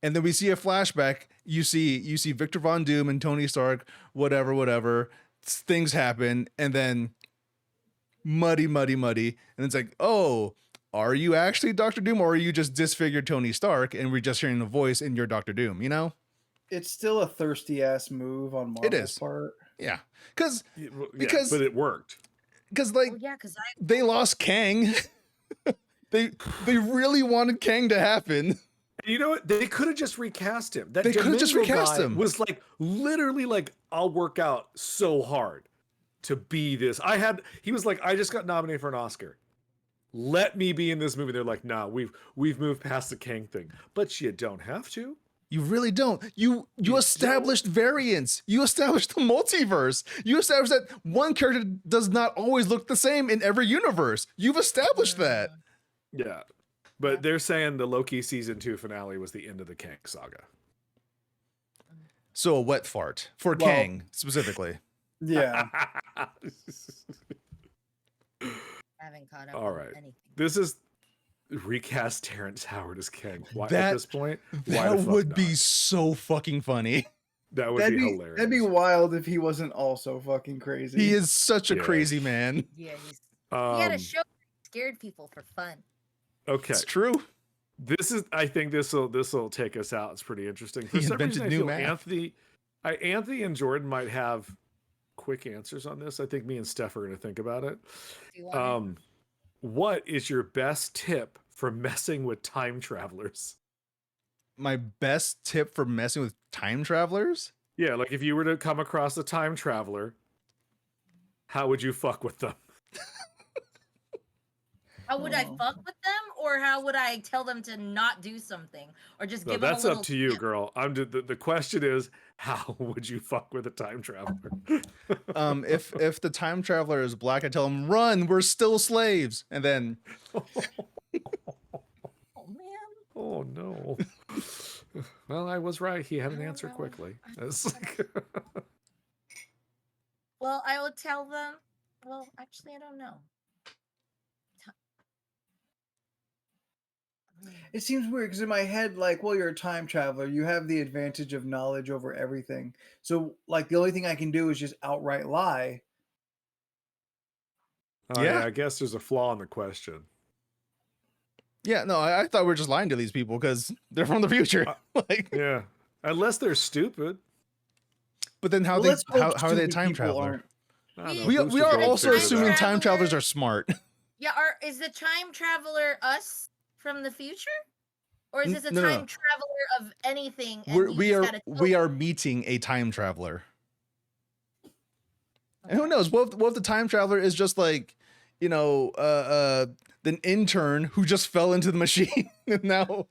And then we see a flashback. You see Victor Von Doom and Tony Stark, whatever. Things happen, and then muddy. And it's like, oh, are you actually Doctor Doom, or are you just disfigured Tony Stark and we're just hearing the voice and you're Doctor Doom, you know? It's still a thirsty ass move on Marvel's is. part. Yeah. Because Because but it worked. like Well, yeah, because they lost Kang. they really wanted Kang to happen. You know what? They could have just recast him. That They could have just Domingo recast guy him. Was like literally like, I'll work out so hard to be this. He was like, I just got nominated for an Oscar. Let me be in this movie. They're like, nah, we've moved past the Kang thing. But you don't have to. You really don't. You established variants. You established the multiverse. You established that one character does not always look the same in every universe. You've established that. Yeah. But they're saying the Loki season 2 finale was the end of the Kang saga. So a wet fart for Well- Kang specifically. Yeah. I haven't caught up. All on right. anything. This is recast Terrence Howard as Kang. Why, at That- this point, why That the fuck would be not? so fucking funny. That would be hilarious. That'd be wild if he wasn't also fucking crazy. He is such a Yeah. crazy man. Yeah, he had a Um, show that scared people for fun. okay. It's true. I think this will take us out. It's pretty interesting. For He some invented reason, I new feel math. Anthony and Jordan might have quick answers on this. I think me and Steph are going to think about it. Do you want it? What is your best tip for messing with time travelers? My best tip for messing with time travelers? Yeah, like if you were to come across a time traveler, how would you fuck with them? How would I Oh. fuck with them, or how would I tell them to not do something, or just No, give them that's a little up to you, tip? girl. The question is, how would you fuck with a time traveler? If the time traveler is black, I tell him, run, we're still slaves. And then Oh man. Oh no. Well, I was right. He had an I don't answer know. quickly. It's like- Well, I would tell them. Well, actually, I don't know. It seems weird because in my head, like, well, you're a time traveler. You have the advantage of knowledge over everything. So, like, the only thing I can do is just outright lie. Oh, Yeah. yeah, I guess there's a flaw in the question. yeah, no, I thought we were just lying to these people because they're from the future. like, Yeah. Unless they're stupid. but then Well, let's hope how are they a stupid time people traveler? aren't. I don't know, We Booster are Gold also figured it assuming out. time travelers Traveler- are smart. Yeah, is the time traveler us from the future, or is this a No, no, time no. traveler of anything? And We're, you we just are gotta tell we them? are meeting a time traveler. And who knows? What if the time traveler is just like, you know, an intern who just fell into the machine and now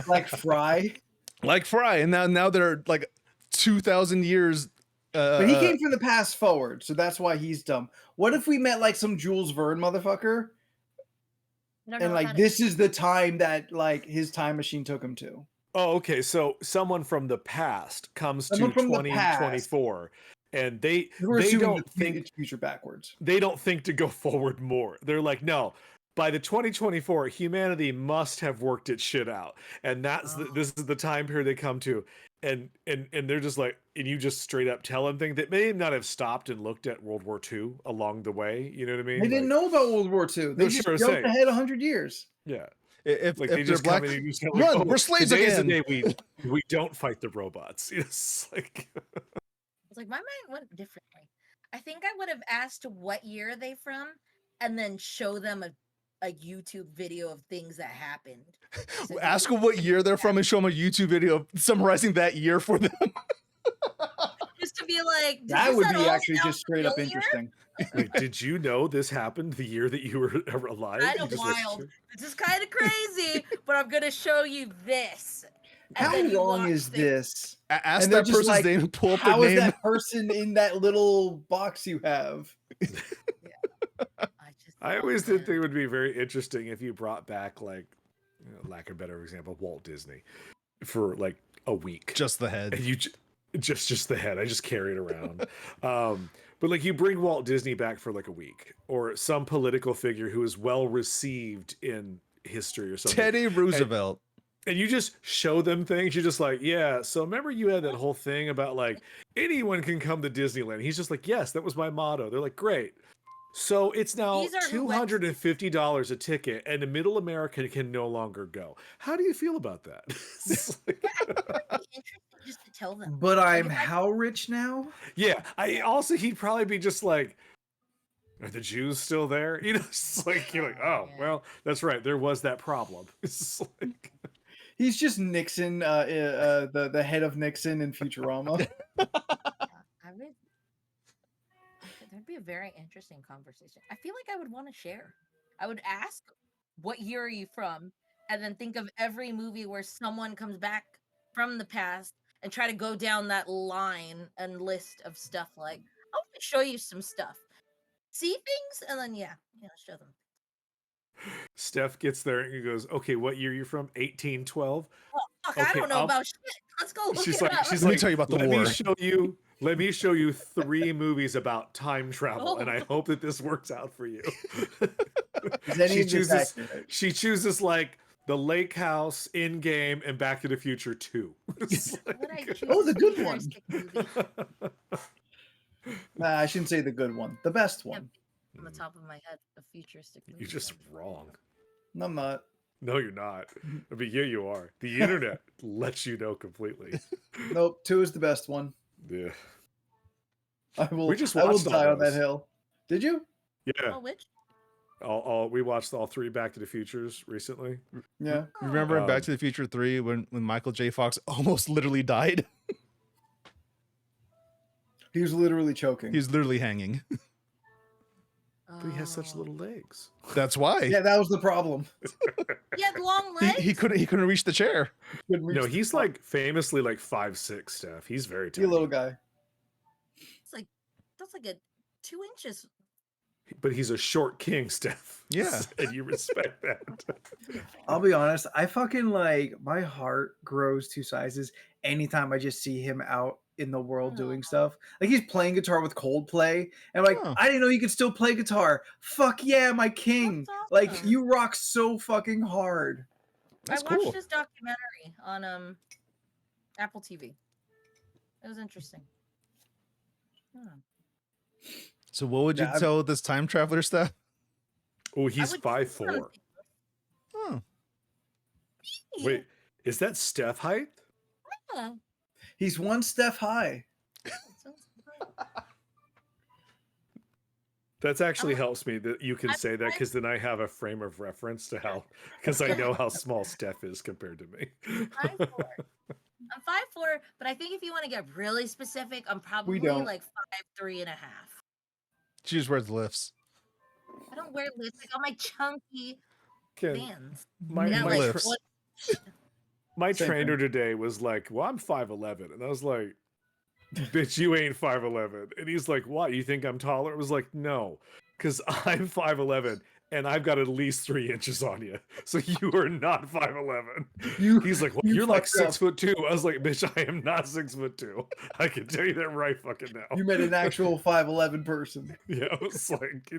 Like Fry. like Fry, and now they're like 2,000 years. But he came from the past forward, so that's why he's dumb. What if we met like some Jules Verne motherfucker, No, and no, like not this is the time that like his time machine took him to? Oh, okay. So someone from the past comes Someone to from the past. 2024 and they We're assuming don't think it's future backwards. they don't think to go forward more. They're like, no, by the 2024, humanity must have worked its shit out. And this is the time period they come to. And they're just like, and you just straight up tell them things that may not have stopped and looked at World War II along the way. You know what I mean? They didn't Like, know about World War II. They No, just sure, jumped same. ahead 100 years. Yeah. if Like if they they're just black, come in and you just go run, like, oh, we're slaves today's again. the day we don't fight the robots. It's like It's like my mind went differently. I think I would have asked what year are they from, and then show them a YouTube video of things that happened. So Ask them what year they're from and show them a YouTube video summarizing that year for them. just to be like, did That you would set be all actually sound just straight up familiar? interesting. Like, did you know this happened the year that you were alive? Kind You of just went, wild. "Sure." This is kind of crazy, but I'm gonna show you this. And How then you wrong watch is this? Ask And they're that just person's like, name, pull up their How is name. that person in that little box you have? I always did think it would be very interesting if you brought back, like, lack of a better example, Walt Disney for like a week. Just the head. And you just the head. I just carry it around. But like you bring Walt Disney back for like a week, or some political figure who is well received in history or something. Teddy Roosevelt. And you just show them things. You're just like, yeah. So remember you had that whole thing about like anyone can come to Disneyland. He's just like, yes, that was my motto. They're like, great. So it's now These are who went- $250 a ticket, and the middle America can no longer go. How do you feel about that? It's like- Interesting just to tell them. But I'm If I- how rich now? yeah. I also he'd probably be just like, are the Jews still there? You know, it's like you're like, oh Yeah. well, that's right. There was that problem. It's like, He's just Nixon, the head of Nixon in Futurama. I would. That'd be a very interesting conversation. I feel like I would want to share. I would ask, "What year are you from?" and then think of every movie where someone comes back from the past and try to go down that line and list of stuff. Like, I want to show you some stuff, see things, and then show them. Steph gets there and he goes, okay, what year you from? 1812. Oh, fuck, I Okay, don't know about shit. Let's go look She's it like, up. she's Let me like, tell you about the let war." me show you 3 movies about time travel, and I Oh. hope that this works out for you. Is any she of this chooses accurate? she chooses like The Lake House, In Game, and Back to the Future 2. It's Would I like- choose Oh, the a good one. futuristic movie? Nah, I shouldn't say the good one. The best Yeah. one. On the top of my head, a futuristic movie. You're just wrong. No, I'm not. No, you're not. I mean, yeah, you are. The internet lets you know completely. Nope. 2 is the best one. Yeah. I will. We just I will watched all die on that those. hill. Did you? Yeah. Oh, which? We watched all 3 Back to the Futures recently. Yeah. Remember in Back Um, to the Future 3 when Michael J. Fox almost literally died? He was literally choking. He's literally hanging. But he has such Oh. little legs. That's why. Yeah, that was the problem. He had long He, legs. he couldn't reach the chair. Couldn't reach No, the he's top. like famously like 5'6", Steph. He's very He a tiny. little guy. It's like that's like a 2 inches. But he's a short king, Steph. Yeah. And you respect that. I'll be honest. I fucking like my heart grows 2 sizes anytime I just see him out in the world doing stuff. Like he's playing guitar with Coldplay, and I'm like, Huh. I didn't know you could still play guitar. Fuck yeah, my king! That's Like awesome. you rock so fucking hard. That's I watched cool. his documentary on Apple TV. It was interesting. Hmm. So what would you Yeah, I'm- tell this time traveler stuff? Oh, I he's would 5'4". something. Oh, Wait, is that Steph height? Yeah. He's 1 step high. That's actually I'm- helps me that you can I'm say that five- because then I have a frame of reference to how, because I know how small Steph is compared to me. 5'4". I'm 5'4", but I think if you want to get really specific, I'm probably don't. like 5'3.5". she just wears lifts. I don't wear lipstick on my chunky Can, bands. my I got my, like lips. one- my Same trainer thing. today was like, well, I'm 5'11", and I was like, bitch, you ain't 5'11", and he's like, why? You think I'm taller? I was like, no, because I'm 5'11", and I've got at least 3 inches on you, so you are not 5'11". You He's like, well, you you're like fucked up. 6'2". I was like, bitch, I am not 6'2". I can tell you that right fucking now. You met an actual 5'11" person. Yeah, I was like,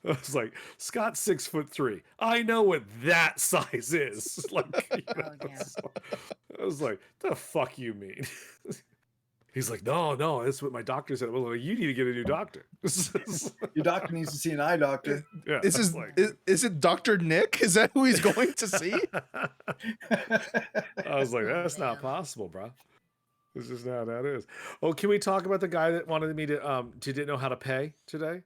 I was like, Scott's 6'3". I know what that size is. Like, Oh, yeah. I was like, the fuck you mean? He's like, no, that's what my doctor said. I was like, you need to get a new doctor. Your doctor needs to see an eye doctor. Yeah, This I was is like, is it Dr. Nick? Is that who he's going to see? I was like, Oh, that's not man. possible, bro. This is not how that is. Oh, can we talk about the guy that wanted me to didn't know how to pay today?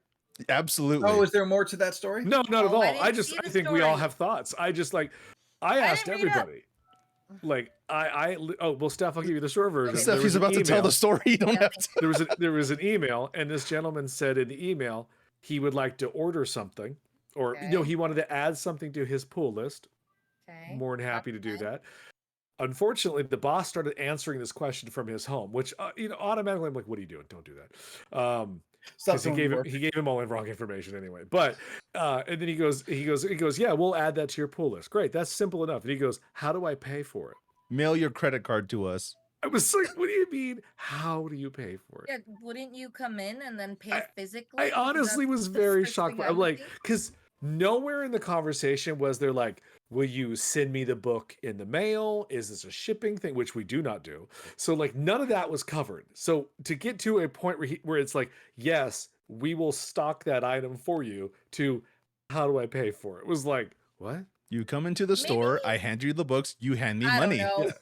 Absolutely. Oh, is there more to that story? No, not at Oh, all. I I didn't just see I the think we all story. have thoughts. I just like I asked didn't read up. everybody. Like oh well, Steph, I'll give you the short version. Okay. Steph, There he's was an about to tell email. the story. You don't Yeah, have to. There was an email, and this gentleman said in the email he would like to order something, or Okay. he wanted to add something to his pull list. Okay. More than happy to That's do fine. that. Unfortunately, the boss started answering this question from his home, which automatically I'm like, "What are you doing? Don't do that." Stop Because he doing work. gave him all the wrong information anyway. But and then he goes, yeah, we'll add that to your pull list. Great, that's simple enough. And he goes, how do I pay for it? Mail your credit card to us. I was like, what do you mean? How do you pay for it? Yeah, wouldn't you come in and then pay physically? I Because honestly that's was the very first shocked. thing I I'm would like, do. because nowhere in the conversation was there like, will you send me the book in the mail? Is this a shipping thing? Which we do not do. So like none of that was covered. So to get to a point where it's like, yes, we will stock that item for you, to how do I pay for it? It was like, what? You come into the store, I hand you the books, you hand me I money. don't know.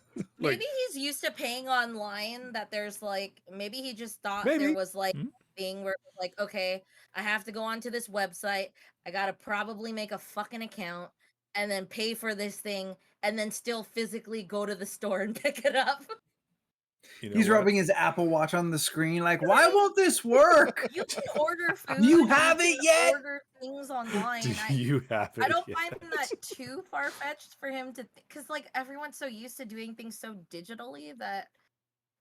Like, Maybe he's used to paying online, that there's like, maybe he just thought Maybe. there was like Hmm. a thing where it's like, okay, I have to go onto this website. I gotta probably make a fucking account and then pay for this thing and then still physically go to the store and pick it up. you know He's what? rubbing his Apple Watch on the screen, like, why won't this work? You can order food. You have can it yet? Order things online. Do you have it? I don't yet? find that too far fetched for him to, because like everyone's so used to doing things so digitally that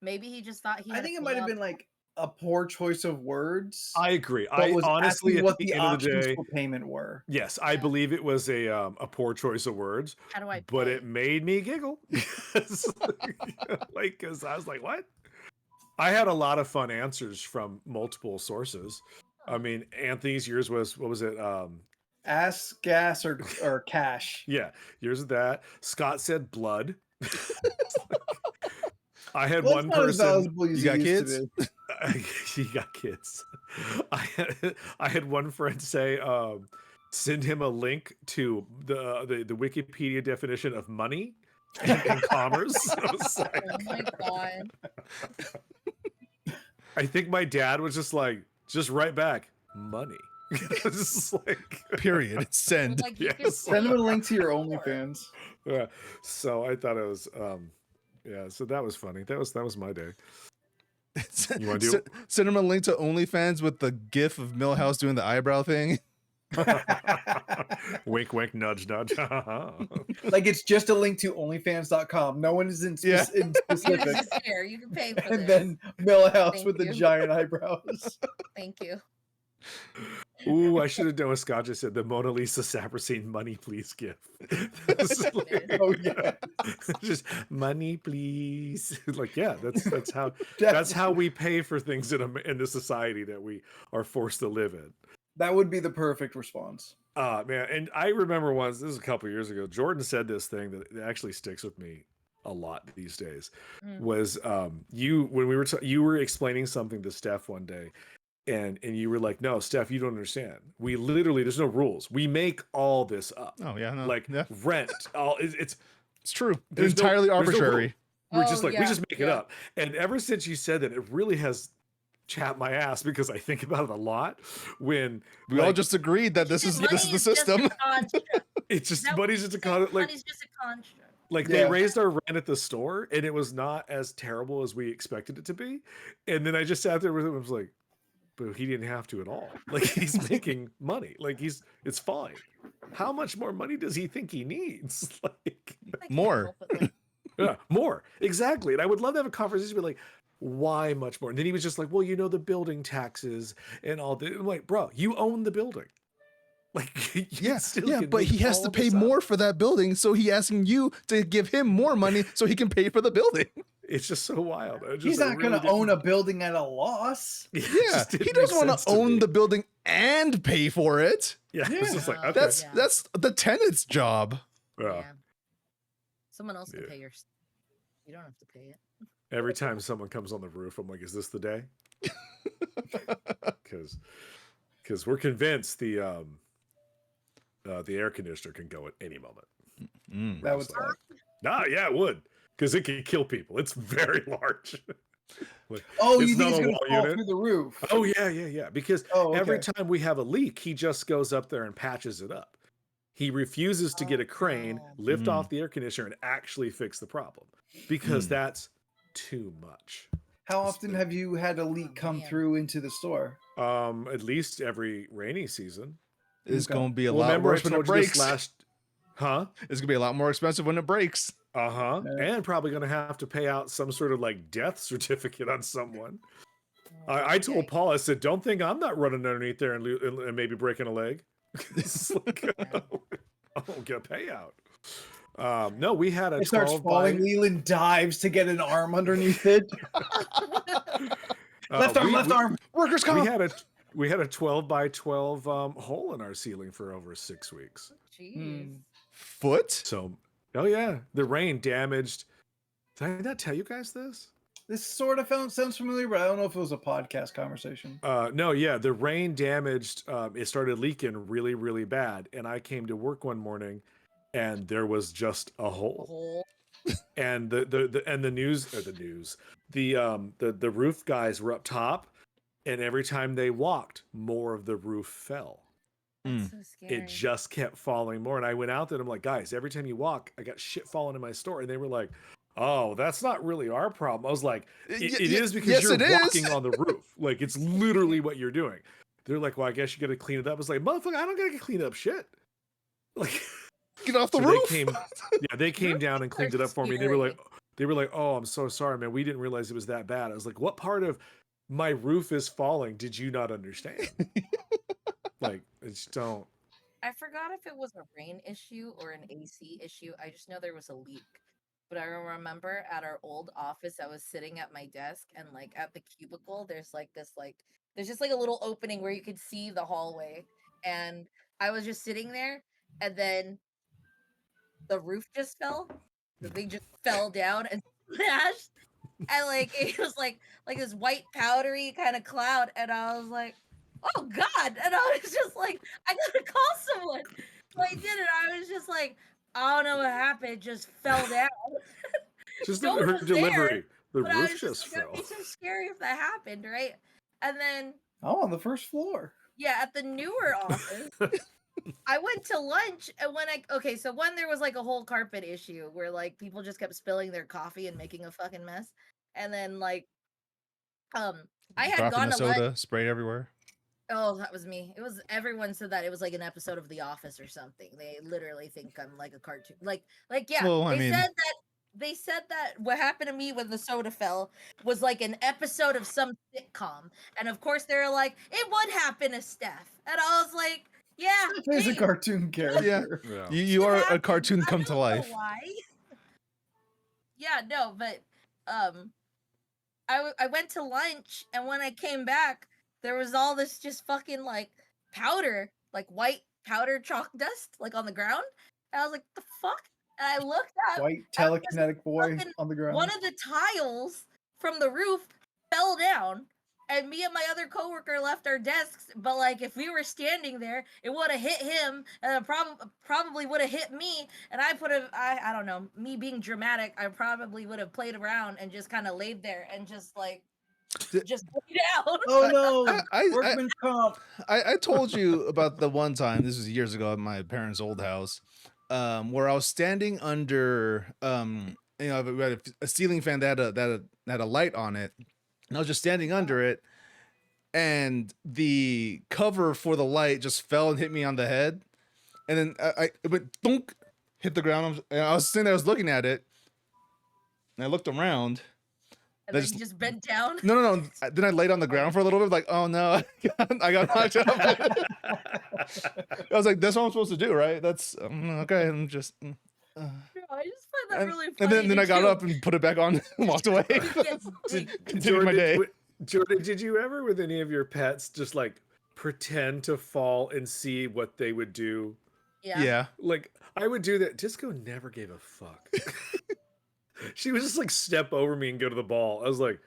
maybe he just thought he. I had think to it pull might have out- been like a poor choice of words. I agree. but I was honestly, asking at what the the end of the options day, for payment were. yes, I believe it was a poor choice of words, How do I? but pay? it made me giggle. Like, because I was like, what? I had a lot of fun answers from multiple sources. I mean, Anthony's, yours was, what was it? Ass, gas, or cash. Yeah, yours is that. Scott said blood. I had Blood's one not as person. valuable as You it got used to kids? be. He got kids. I had one friend say, send him a link to the Wikipedia definition of money and commerce. I was like, Oh my god! I think my dad was just like, just write back money. Just like, Period. Send. Like you could Yes. Send him a pay link to your for it. OnlyFans. yeah. So I thought it was, yeah. So that was funny. That was my day. You wanna do- Send him a link to OnlyFans with the gif of Millhouse doing the eyebrow thing. Wink, wink, nudge, nudge. Like it's just a link to OnlyFans.com. No one is in, Yeah. in You specific. just here. You can pay for And this. then Millhouse Thank with the you. giant eyebrows. Thank you. Ooh, I should have done what Scott just said. The Mona Lisa Saperstein money, please gift. Oh yeah. Just money, please. Like, yeah, that's how we pay for things in the society that we are forced to live in. That would be the perfect response. Man, and I remember once, this is a couple years ago, Jordan said this thing that actually sticks with me a lot these days. Mm. Was you when we were you were explaining something to Steph one day, and you were like, no, Steph, you don't understand. We literally, there's no rules. We make all this up. Oh yeah, no, Like yeah, rent, all it's it's true. there's no- Entirely there's no arbitrary. we're Oh, just like, we yeah, just make it yeah. up. And ever since you said that, it really has chapped my ass, because I think about it a lot when We all like, just agreed that this is Money the just system. a construct. it's just That money's what just a you said? con like Money's just a construct. Like they Yeah. raised our rent at the store, and it was not as terrible as we expected it to be. And then I just sat there with him and was like, but he didn't have to at all. Like he's making money. Like it's fine. How much more money does he think he needs? Like, I can't More. help it, like, yeah, more. Exactly. And I would love to have a conversation with like, why much more? And then he was just like, well, the building taxes and all that. I'm like, bro, you own the building. Like, you Yeah, still yeah, can but make he has all to of pay this up. more for that building, so he asking you to give him more money so he can pay for the building. It's just so wild. He's not going to own a building at a loss. Yeah, Yeah, he doesn't want to own the building and pay for it. Yeah, it's just like, Yeah. okay. That's the tenant's job. Yeah. yeah. Someone else can Yeah. pay your. You don't have to pay it. Every time someone comes on the roof, I'm like, is this the day? Because we're convinced the air conditioner can go at any moment. Mm. That would It's like, suck. nah, yeah, it would. Because it can kill people. It's very large. Like, Oh, it's you not think it's a going wall to fall unit. through the roof? Oh, yeah. Because Oh, every okay. time we have a leak, he just goes up there and patches it up. He refuses to get a crane, no. lift off the air conditioner, and actually fix the problem because that's too much. How often have you had a leak come man. through into the store? At least every rainy season. It's Okay. going to be a Well, lot remember I worse when it told you this breaks. last, huh? It's going to be a lot more expensive when it breaks. Uh-huh. Yeah. And probably gonna have to pay out some sort of like death certificate on someone. I told Yikes. Paul, I said, don't think I'm not running underneath there and maybe breaking a leg. It's like, I won't get a payout. No, we had a It starts 12 falling. by Leland dives to get an arm underneath it. Left arm, left arm. Workers' comp. We had a 12 by 12 hole in our ceiling for over 6 weeks. Jeez. Foot? So, oh yeah, the rain damaged. Did I not tell you guys this? This sort of sounds familiar, but I don't know if it was a podcast conversation. No, yeah, the rain damaged. It started leaking really, really bad, and I came to work one morning, and there was just a A hole. hole. And the roof guys were up top, and every time they walked, more of the roof fell. That's so scary. It just kept falling more. And I went out there and I'm like, guys, every time you walk, I got shit falling in my store. And they were like, oh, that's not really our problem. I was like, it is because yes, you're it is. walking on the roof. Like, it's literally what you're doing. They're like, well, I guess you got to clean it up. I was like, motherfucker, I don't got to clean up shit. Like, Get off the so roof. they came down and cleaned it up for me. They were like, oh, I'm so sorry, man. We didn't realize it was that bad. I was like, what part of my roof is falling did you not understand? Like, I just don't. I forgot if it was a rain issue or an AC issue. I just know there was a leak. But I remember at our old office, I was sitting at my desk, and like at the cubicle, there's just like a little opening where you could see the hallway. And I was just sitting there, and then the roof just fell. The thing just fell down and smashed. And like it was like this white powdery kind of cloud, and I was like, oh God. And I was just like, I gotta call someone. So I did it. I was just like, I don't know what happened. It just fell down. Just No one her was delivery. The But I roof was just like, that'd fell. be so scary if that happened, right? And then Oh, on the first floor. yeah, at the newer office, I went to lunch, and so one, there was like a whole carpet issue where like people just kept spilling their coffee and making a fucking mess. And then like I had Dropping gone the to lunch. soda, sprayed everywhere. Oh, that was me. It was everyone said that it was like an episode of The Office or something. They literally think I'm like a cartoon. Like yeah. Well, I mean- They said that what happened to me when the soda fell was like an episode of some sitcom. And of course they were like, it would happen to Steph. And I was like, yeah. There's a hey, cartoon character. Yeah. You are a happened. cartoon come I to don't know life. why. Yeah, no, but I went to lunch, and when I came back, there was all this just fucking like powder, like white powder chalk dust, like on the ground. And I was like, the fuck? And I looked up, White telekinetic boy fucking on the ground. one of the tiles from the roof fell down, and me and my other coworker left our desks. But like, if we were standing there, it would have hit him, and it probably would have hit me. And I don't know, me being dramatic, I probably would have played around and just kind of laid there and just like just laid out. Oh no! I- Workman's comp. I told you about the one time, this was years ago at my parents' old house, where I was standing under we had a ceiling fan that had a light on it, and I was just standing under it, and the cover for the light just fell and hit me on the head, and then it went thunk, hit the ground. And I was sitting there, I was looking at it, and I looked around. And then you just bent down. No. Then I laid on the ground for a little bit, like, oh no, I got knocked up. I was like, that's what I'm supposed to do, right? That's okay. I'm just. I just find that really And funny. then I got up and put it back on and walked away. Continued my day. Jordan, did you ever with any of your pets just like pretend to fall and see what they would do? Yeah. Like I would do that. Disco never gave a fuck. She would just like step over me and go to the ball. I was like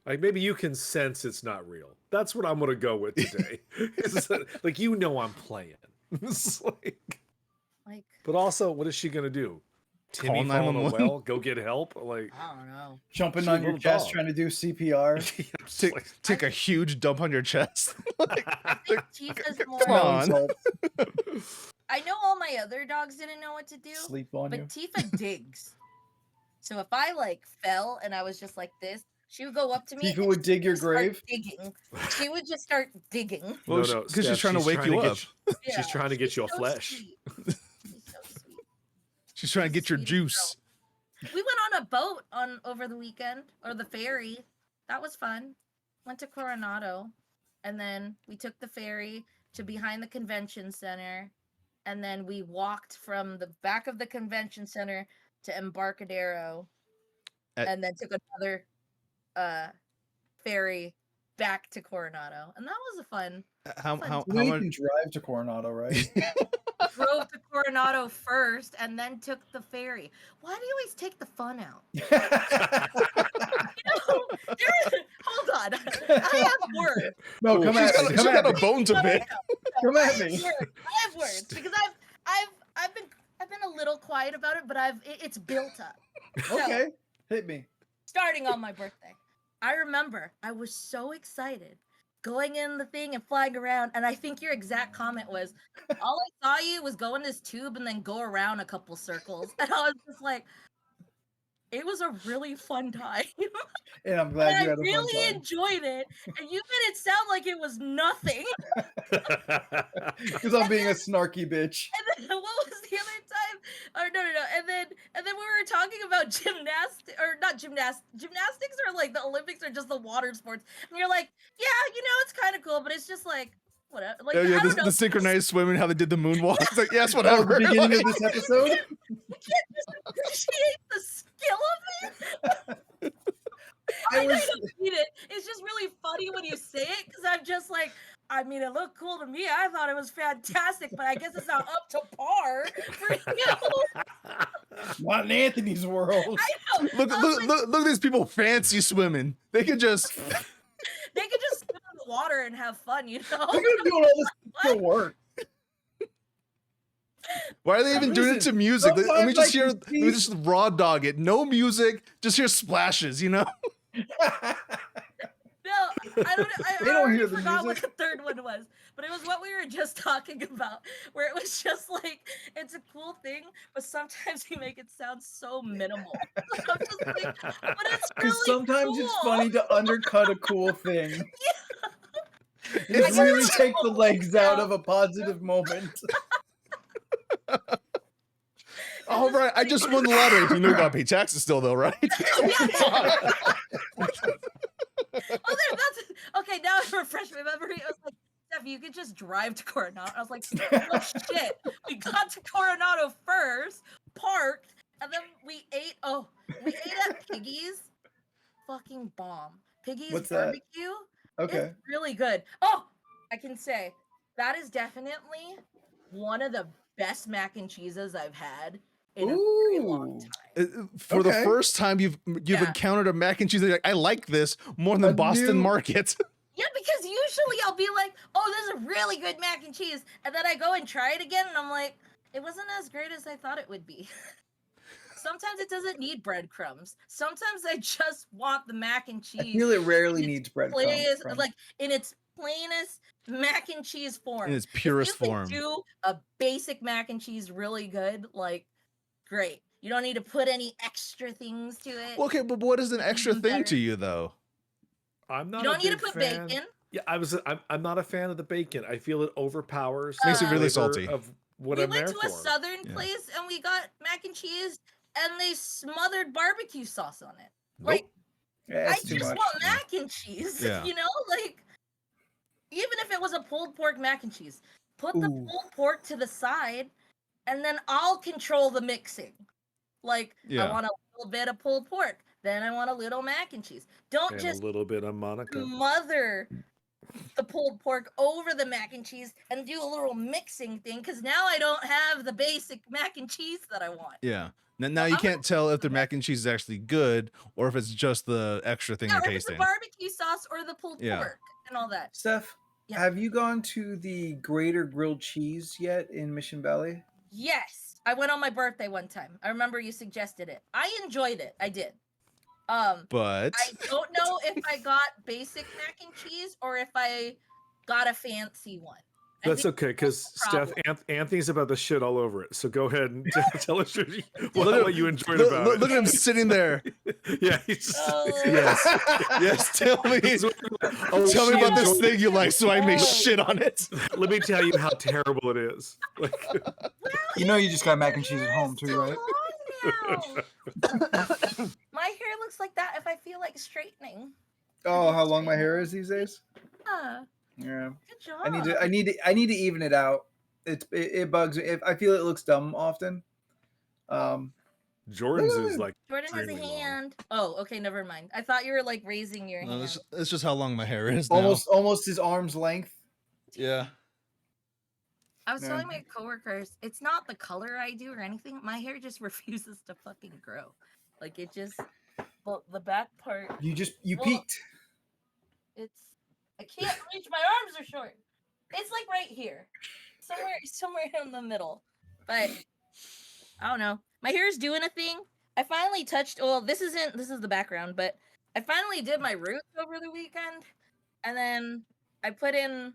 maybe you can sense it's not real. That's what I'm gonna go with today. Like I'm playing. It's like, but also, what is she gonna do? Timmy Call fall in a 911? well? Go get help? Like I don't know. Jumping She's a on your little chest, dog. trying to do CPR. Take a huge dump on your chest. I think Tifa's more. Come on. Salt. I know all my other dogs didn't know what to do, Sleep on but you. Tifa digs. So if I like fell and I was just like this, she would go up to me. Tifa and would dig your just start grave? Digging. She would just start digging. Well, no, because Steph, she's trying to wake you up. Yeah, She's trying to get you a so flesh. sweet. She's so sweet. She's trying to She's get your the sweetest juice. We went on a boat over the weekend, or the ferry. That was fun. Went to Coronado, and then we took the ferry to behind the convention center, and then we walked from the back of the convention center to Embarcadero, and then took another ferry back to Coronado, and that was a fun. How You much? can drive to Coronado, right? Drove to Coronado first, and then took the ferry. Why do you always take the fun out? Hold on. I have words. No, come She's at me. got, Come she's at got a me. bone to pick. Come at me. I have words because I've been a little quiet about it, but it's built up. So, Okay, hit me. starting on my birthday, I remember I was so excited going in the thing and flying around, and I think your exact comment was, all I saw you was go in this tube and then go around a couple circles, and I was just like, it was a really fun time. And I'm glad you I had a fun really time. enjoyed it, and you made it sound like it was nothing. Because I'm being a snarky bitch. And then what was the other time? Or no. And then we were talking about gymnastics, or not gymnastics. Gymnastics are like the Olympics are just the water sports. And you're like, yeah, it's kind of cool, but it's just like whatever. Like, Oh, yeah, I don't know. the synchronized swimming, how they did the moonwalk. It's like, yes, Oh, whatever. the beginning Like, of this episode? You can't just appreciate the skill of it. I know you don't need it. It's just really funny when you say it, because I'm just like, I mean, it looked cool to me. I thought it was fantastic, but I guess it's not up to par for you. Not in Anthony's world. I know. look at these people fancy swimming. They could just They could just swim in the water and have fun, They're gonna doing all this for work. why are they even doing it to Listen, music? Let me sometimes just I hear, can let me just raw dog it. No music, just hear splashes, No, I don't. They don't already hear the forgot what music. the third one was, but it was what we were just talking about, where it was just like, it's a cool thing, but sometimes you make it sound so minimal. I'm just like, but it's Because really sometimes it's cool. funny to undercut a cool thing. It's It's really really take the cool. legs out of a positive moment. All right, I just won the lottery. You know, you gotta pay taxes still, though, right? Oh, that's okay. Now I refreshed my memory. I was like, Steph, you could just drive to Coronado. I was like, oh shit. We got to Coronado first, parked, and then we ate. Oh, we ate at Piggy's. Fucking bomb. Piggy's What's that? barbecue. Okay. It's really good. Oh, I can say that is definitely one of the best mac and cheeses I've had in a very long Ooh. time. For the Okay. first time you've Yeah. encountered a mac and cheese that you're like, I like this more than A Boston new- Market. Yeah, because usually I'll be like, oh, this is a really good mac and cheese. And then I go and try it again, and I'm like, it wasn't as great as I thought it would be. Sometimes it doesn't need breadcrumbs. Sometimes I just want the mac and I cheese feel it rarely its needs breadcrumbs. like in its plainest mac and cheese form. In its If purest you can form. do a basic mac and cheese really good, like, great. You don't need to put any extra things to it. Okay, but what is an It's extra even thing better. to you, though? I'm not. You don't a need to big put fan. bacon. Yeah, I'm not a fan of the bacon. I feel it overpowers. Makes the it really flavor salty. Of what We I'm went there to a for. southern Yeah. place and we got mac and cheese and they smothered barbecue sauce on it. Nope. Like, Yeah, I it's too just much. want mac and cheese. Yeah. You know, like, even if it was a pulled pork mac and cheese, put the Ooh. pulled pork to the side and then I'll control the mixing. Like, Yeah. I want a little bit of pulled pork, then I want a little mac and cheese. Don't And just a little bit of Monica. smother the pulled pork over the mac and cheese and do a little mixing thing, because now I don't have the basic mac and cheese that I want. Yeah. Now you I'm gonna can't tell if the mac and cheese is actually good or if it's just the extra thing Yeah, you're or it's the tasting. barbecue sauce or the pulled Yeah. pork and all that. Steph, Yeah. have you gone to the Greater Grilled Cheese yet in Mission Valley? Yes, I went on my birthday one time. I remember you suggested it. I enjoyed it. I did. But I don't know if I got basic mac and cheese or if I got a fancy one. I That's think okay, because the Steph, problem. Anthony's about to shit all over it. So go ahead and tell us Look what you enjoyed look, about look, it. look at him sitting there. Yeah, he's just, Oh. Yes. Yes, tell me. oh, Tell me she about this enjoyed thing you like so I may Oh. shit on it. it. Let me tell you how terrible it is. Like, You know you just got mac and cheese at home too, So right? long now. My hair looks like that if I feel like straightening. Oh, how long my hair is these days? Yeah, Yeah. good job. I need to even it out. It bugs me. If I feel it looks dumb often. Jordan's is like Jordan has a extremely long. hand. Oh, okay, never mind. I thought you were like raising your No, hand. it's just how long my hair is now. almost his arm's length. Yeah. I was Yeah. telling my coworkers, it's not the color I do or anything. My hair just refuses to fucking grow. Like it just, well, the back part. You Well, peaked. It's, I can't reach. My arms are short. It's like right here, somewhere in the middle. But I don't know. My hair is doing a thing. I finally touched. Well, this is the background, but I finally did my roots over the weekend, and then I put in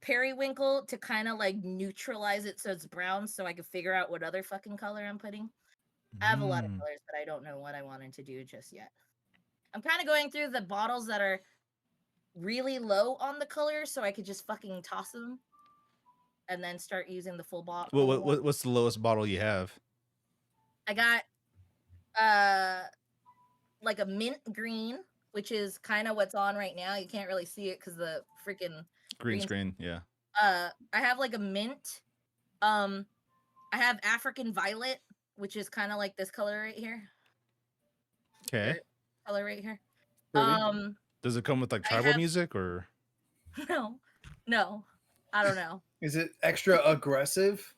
periwinkle to kind of like neutralize it so it's brown, so I could figure out what other fucking color I'm putting. I have a lot of Mm. colors, but I don't know what I wanted to do just yet. I'm kind of going through the bottles that are really low on the colors, so I could just fucking toss them, and then start using the full bottle. What's the lowest bottle you have? I got like a mint green, which is kind of what's on right now. You can't really see it because the freaking Green screen, yeah. I have like a mint. I have African violet, which is kind of like this color right here. Okay. Color right here. Pretty. Does it come with like I tribal have- music or? No, I don't know. Is it extra aggressive?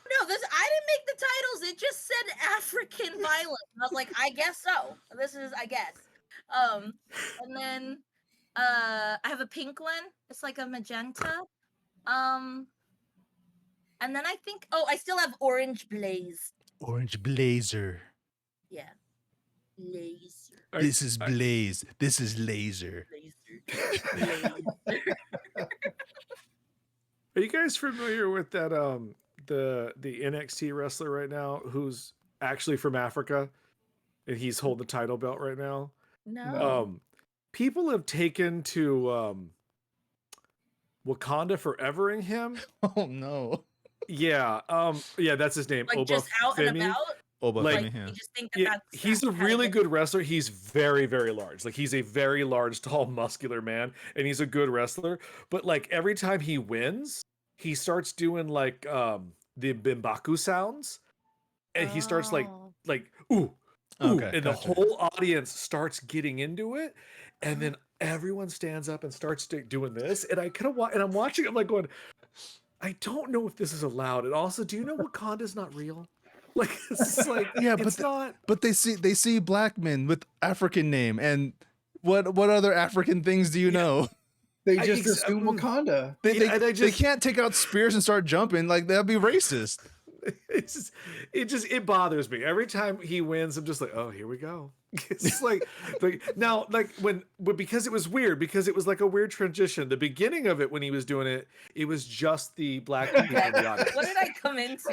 No, I didn't make the titles. It just said African violet. I was like, I guess so. I guess. And then I have a pink one. It's like a magenta. And then I think I still have orange blaze. Orange blazer. Yeah. Blaze. This is blaze. This is laser. Blazer. Are you guys familiar with that the NXT wrestler right now who's actually from Africa and he's holding the title belt right now? No. People have taken to Wakanda forevering him. Oh no. Yeah, that's his name. Like Oba just out and Femi. about. Oba Like, Femi, yeah. You just think Yeah, that's he's a kind of really it. good wrestler. He's very, very large. Like he's a very large, tall, muscular man, and he's a good wrestler. But like every time he wins, he starts doing like the Bimbaku sounds, and he starts like Oh. ooh, Okay, and gotcha. the whole audience starts getting into it, and then everyone stands up and starts doing this, and I kind of and I'm watching. I'm like going, I don't know if this is allowed. And also, do you know Wakanda's not real? Like it's like Yeah, it's not. But they see black men with African name, and what other African things do you know? They I just ex- assume Wakanda. They, Yeah, and I they just- can't take out spears and start jumping, like that'd be racist. It bothers me every time he wins. I'm just like, oh, here we go. It's like now, because it was weird, because it was like a weird transition. The beginning of it, when he was doing it, it was just the black people in the audience. What did I come into?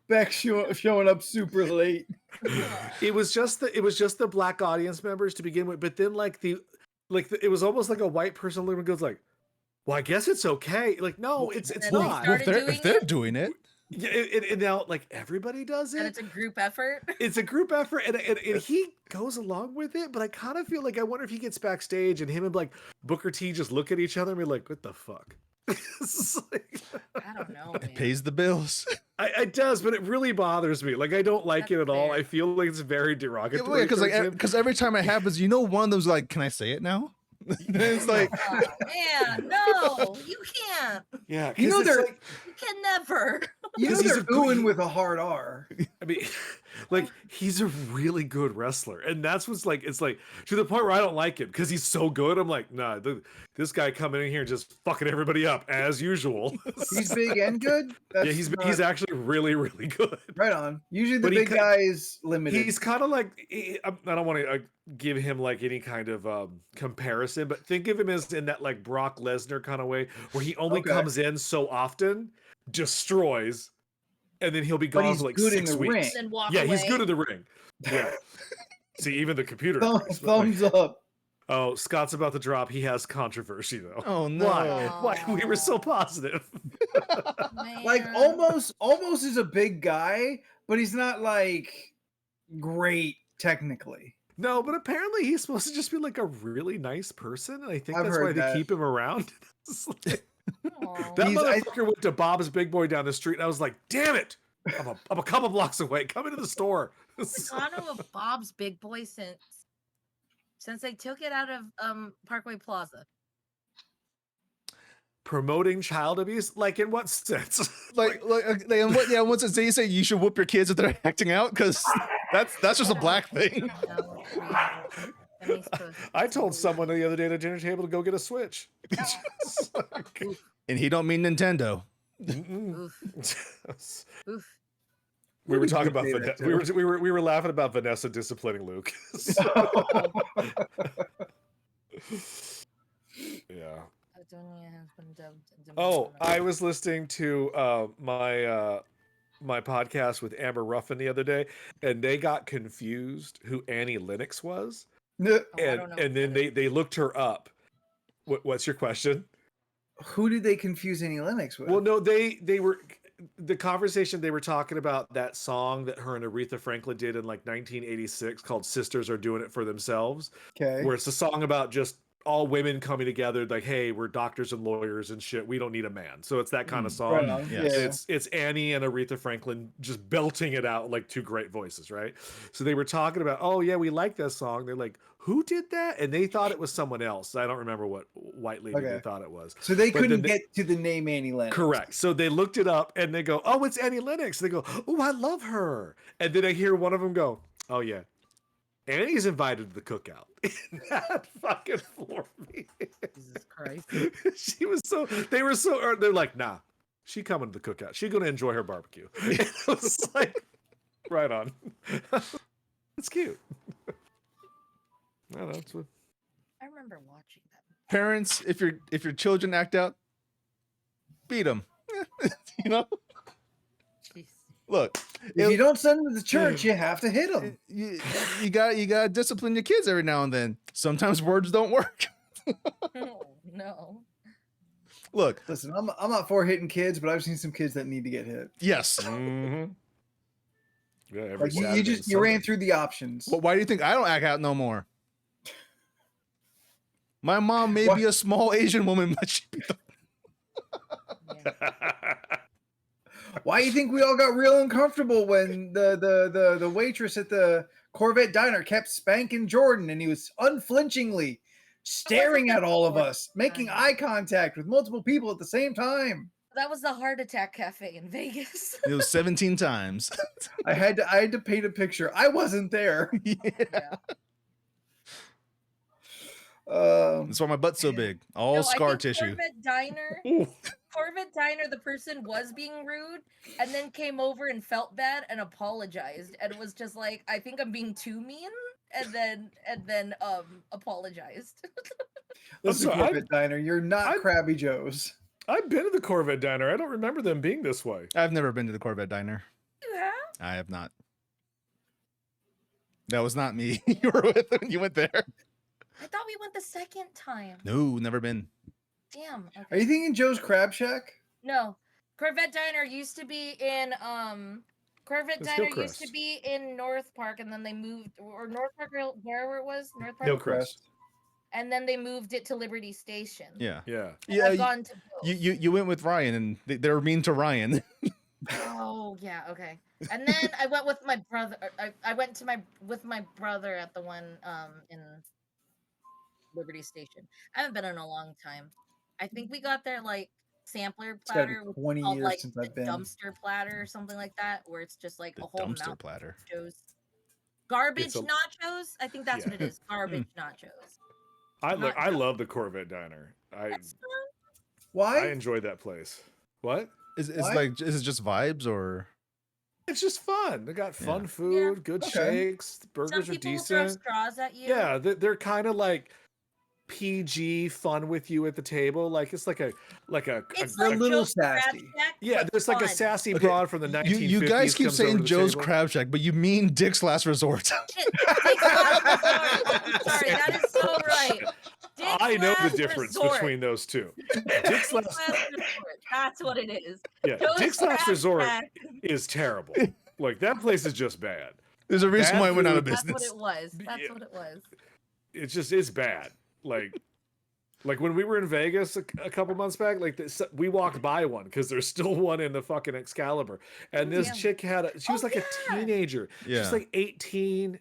Beck showing up super late. It was just the black audience members to begin with, but then it was almost like a white person literally goes like, well, I guess it's okay. Like, no, it's then they not. started if they're doing it, Yeah, and now like everybody does And it. it's a group effort. It's a group effort, and he goes along with it. But I kind of feel like I wonder if he gets backstage and him and like Booker T just look at each other and be like, "What the fuck?" It's like, I don't know. Man. it pays the bills. it does, but it really bothers me. Like I don't like it That's at all. fair. I feel like it's very derogatory. Because towards him. because every time it happens, one of them's like, "Can I say it now?" And it's like, Oh, man, no, you can't. Yeah, You know 'cause it's they're- like, You can never. You know Because he's they're a good- oohing with a hard R. I mean, Like he's a really good wrestler, and that's what's like. It's like to the point where I don't like him because he's so good. I'm like, nah, this guy coming in here and just fucking everybody up as usual. He's big and good. Yeah, he's actually really really good. right on. Usually the But big guy is limited. He's kind of like I don't want to give him like any kind of comparison, but think of him as in that like Brock Lesnar kind of way, where he only Okay. comes in so often, destroys, and then he'll be But gone he's for like good in 6 the weeks. ring. And walk Yeah, away. he's good in the ring. Yeah. See, even the computer. agrees, but, like, Thumbs up. oh, Scott's about to drop. He has controversy though. Oh no. Why? We were so positive. Like Man. almost is a big guy, but he's not like great technically. No, but apparently he's supposed to just be like a really nice person, and I think I've that's why heard they that. keep him around. It's like, Aw. that I- motherfucker went to Bob's Big Boy down the street, and I was like, "Damn it! I'm a couple blocks away. Come into the store." I know of Bob's Big Boy since they took it out of Parkway Plaza. Promoting child abuse, like in what sense? Like and what? Yeah, once they say you should whoop your kids if they're acting out, because that's just a black thing. No, and he's supposed I to told be- someone the other day at a dinner table to go get a Switch. It's just like, And he don't mean Nintendo. mm-mm. Oof. Oof. We were Who did talking you about say that Vanessa. to? We were laughing about Vanessa disciplining Luke. Yeah. Adonia has been dubbed. Oh, I was listening to my podcast with Amber Ruffin the other day, and they got confused who Annie Lennox was, No, Oh, I don't know and who then that they looked her up. What's your question? who did they confuse Annie Lennox with? Well, no, they were the conversation they were talking about that song that her and Aretha Franklin did in like 1986 called "Sisters Are Doing It for Themselves," okay. where it's a song about just all women coming together, like, hey, we're doctors and lawyers and shit. We don't need a man. So it's that kind of song. Right on. yes. Yeah. And it's Annie and Aretha Franklin just belting it out like two great voices, right? So they were talking about, oh yeah, we like that song. They're like, who did that? And they thought it was someone else. I don't remember what white lady they Okay. thought it was. So they But then couldn't they- get to the name Annie Lennox. Correct. So they looked it up and they go, oh, it's Annie Lennox. They go, oh, I love her. And then I hear one of them go, oh yeah, Annie's invited to the cookout. That fucking floored me. Jesus Christ. She was so, they're like, nah, she coming to the cookout. She gonna enjoy her barbecue. It was like, right on. It's cute. I don't know. It's what, I remember watching that. Parents, if your children act out, beat them. You know, Jeez. look, If you don't send them to the church, you have to hit them. you got discipline your kids every now and then. Sometimes words don't work. Oh, no. Look, Listen, I'm not for hitting kids, but I've seen some kids that need to get hit. yes. mm-hmm. Yeah, every Like you Saturday and ran Sunday. through the options. Well, why do you think I don't act out no more? My mom may Why- be a small Asian woman, but she beat the Yeah. Why do you think we all got real uncomfortable when the waitress at the Corvette diner kept spanking Jordan and he was unflinchingly staring at all of us, making eye contact with multiple people at the same time? That was the Heart Attack Cafe in Vegas. It was 17 times. I had to paint a picture. I wasn't there. Yeah. That's why my butt's so big. All No, I scar think tissue. Corvette Diner, the person was being rude and then came over and felt bad and apologized. And it was just like, I think I'm being too mean. And then apologized. Listen, sorry, Corvette diner, you're not I- Krabby Joe's. I've been to the Corvette diner. I don't remember them being this way. I've never been to the Corvette diner. You have? I have not. That was not me. You were with when you went there. I thought we went the second time. No, never been. Damn. Are Okay. you thinking Joe's Crab Shack? No. Corvette Diner used to be in Corvette It's Diner used Hillcrest. to be in North Park and then they moved or North Park or wherever it was, North Park. Hillcrest. And then they moved it to Liberty Station. Yeah. Yeah. And Yeah. I've gone to both. You went with Ryan and they were mean to Ryan. Oh yeah, okay. And then I went with my brother. I went to with my brother at the one in Liberty Station. I haven't been in a long time. I think we got there like sampler It's gotta be platter, which is 20 called years like since the I've been. dumpster platter or something like that, where it's just like The a whole dumpster mouth platter. of nachos. Garbage It's a- nachos? I think that's Yeah. what it is. Garbage nachos. I Not I dump- love the Corvette Diner. That's fun. I Why? enjoy that place. What? Is Why? like is it just vibes or? It's just fun. They got fun Yeah. food, good Okay. shakes. The Some burgers are people will throw decent. straws at you. Yeah, they're kind of like PG fun with you at the table. Like it's like a It's They're a like little Joe's Crab sassy. Shack, yeah. but There's like a fun. sassy Okay, broad from the 1950s. You guys keep comes over saying to the Joe's table. Crab Shack, but you mean Dick's Last Resort. Shit, Dick's Last Resort. I'm sorry, that is so right. Dick's I know the Last difference Resort. between those two. Dick's Dick's Last, Last Resort. That's what it is. yeah, Joe's Dick's Last Crab Resort Shack. is terrible. Like that place is just bad. There's a reason Bad why it went out of food. That's what business. it was. That's Yeah. what it was. It's bad. Like when we were in Vegas a couple months back, like this, we walked by one because there's still one in the fucking Excalibur, and this Damn. chick she was like a teenager. Yeah. She's like 18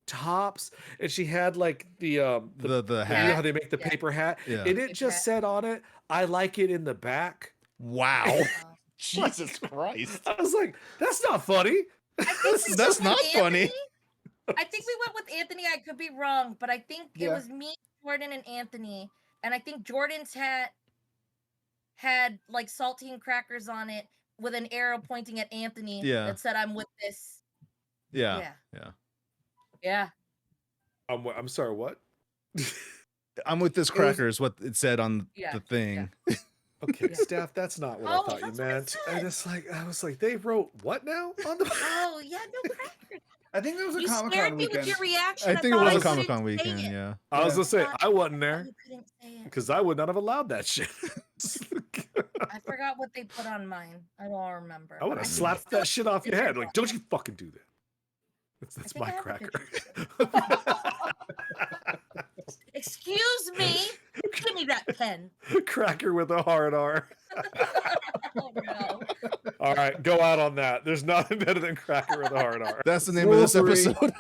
tops, and she had like the The you know hat. how they make the Yeah. paper hat, Yeah. and it Paper just hat. said on it, "I like it in the back." Wow. Uh, Jesus Christ. I was like, "That's not funny." I think we That's went not with funny. Anthony. I think we went with Anthony. I could be wrong, but I think it Yeah. was me, Jordan, and Anthony. And I think Jordan's hat had like saltine crackers on it with an arrow pointing at Anthony Yeah. that said, "I'm with this." Yeah. Yeah. Yeah. Yeah. I'm sorry. What? I'm with this It was- cracker is what it said on Yeah, the thing. Okay, Yeah. Steph, that's not what Oh, I thought you that's what it meant. said. And I was like, they wrote what now on the? Oh, yeah, no crackers. I think it was a You Comic scared Con me weekend. with your reaction. I think it thought was a you Comic couldn't Con say weekend, it. yeah. I was Yeah. gonna say Thought- I wasn't thought there You couldn't say it. because I would not have allowed that shit. I forgot what they put on mine. I don't remember. I would but have think slapped it's still that shit off your in head. there Like, don't you fucking do that. That's think I my have a cracker. Excuse me. Give me that pen. Cracker with a hard R. Oh, no. All right, go out on that. There's nothing better than cracker with a hard R. That's the name of this Rule three. episode.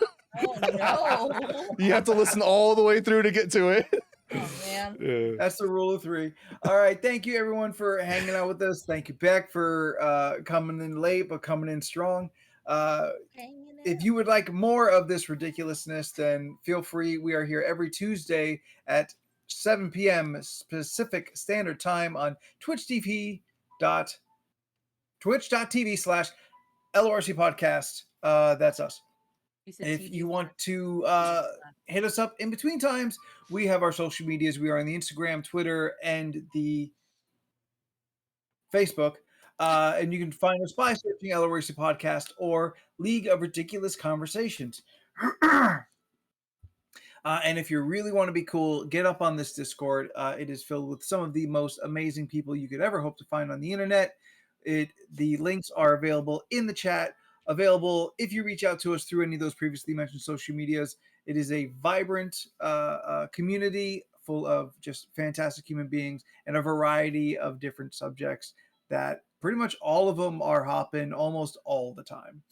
Oh, no. You have to listen all the way through to get to it. Oh, man. Yeah. That's the rule of three. All right. Thank you, everyone, for hanging out with us. Thank you, Beck, for coming in late, but coming in strong. Hanging If out. you would like more of this ridiculousness, then feel free. We are here every Tuesday at 7 p.m. Pacific Standard Time on twitch.tv/LORC podcast. That's us. You said If TV you want to for- hit us up in between times, we have our social medias. We are on the Instagram, Twitter, and the Facebook. And you can find us by searching LORC Podcast or League of Ridiculous Conversations. And if you really want to be cool, get up on this Discord. It is filled with some of the most amazing people you could ever hope to find on the internet. The links are available in the chat, available if you reach out to us through any of those previously mentioned social medias. It is a vibrant community full of just fantastic human beings and a variety of different subjects that pretty much all of them are hopping almost all the time.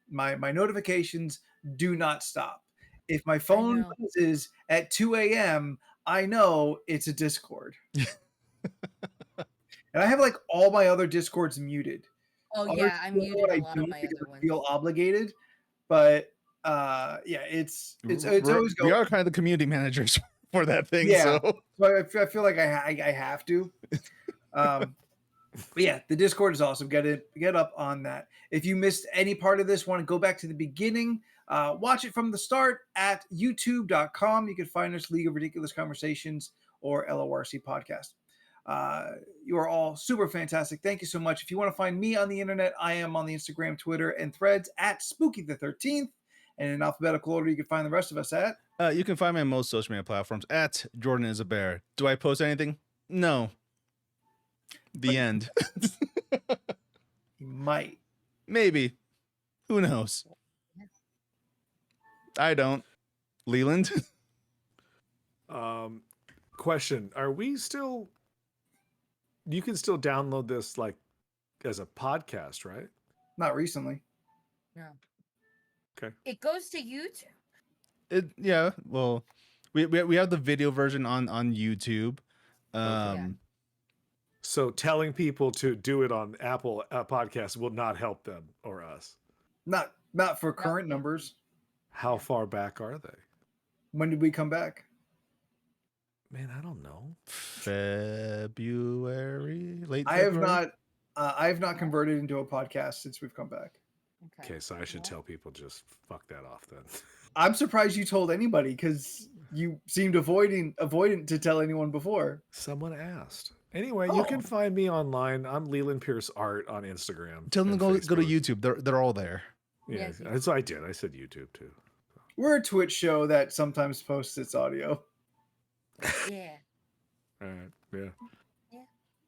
My notifications do not stop. If my phone know. buzzes at 2 a.m., I know it's a Discord. And I have like all my other Discords muted. Oh, Others yeah. I feel muted what a I lot of do my because other I ones. feel obligated, but yeah, it's always We going. are kind of the community managers for that thing. Yeah. So So I feel like I have to. But yeah, the Discord is awesome. Get up on that. If you missed any part of this, want to go back to the beginning, watch it from the start at youtube.com. You can find us League of Ridiculous Conversations or LORC Podcast. You are all super fantastic. Thank you so much. If you want to find me on the internet, I am on the Instagram, Twitter, and Threads at Spooky the 13th. And in alphabetical order, you can find the rest of us at. you can find me on most social media platforms at Jordan is a Bear. Do I post anything? No. The end. You might. Maybe. Who knows? I don't. Leland? Question: are we still? You can still download this like as a podcast, right? Not recently. No. Okay. It goes to YouTube. Yeah. Well, we have the video version on YouTube. Yeah. So telling people to do it on Apple Podcasts will not help them or us. Not for current numbers. How far back are they? When did we come back? Man, I don't know. February, late I have February. not converted into a podcast since we've come back. Okay, so I should tell people just fuck that off then. I'm surprised you told anybody because you seemed avoidant to tell anyone before. Someone asked. Anyway, you can find me online. I'm Leland Pierce Art on Instagram. Tell them to and go to Facebook. YouTube. They're all there. Yeah, Yes, yes. that's what I did. I said YouTube too. We're a Twitch show that sometimes posts its audio. Yeah. All right. Yeah. Yeah.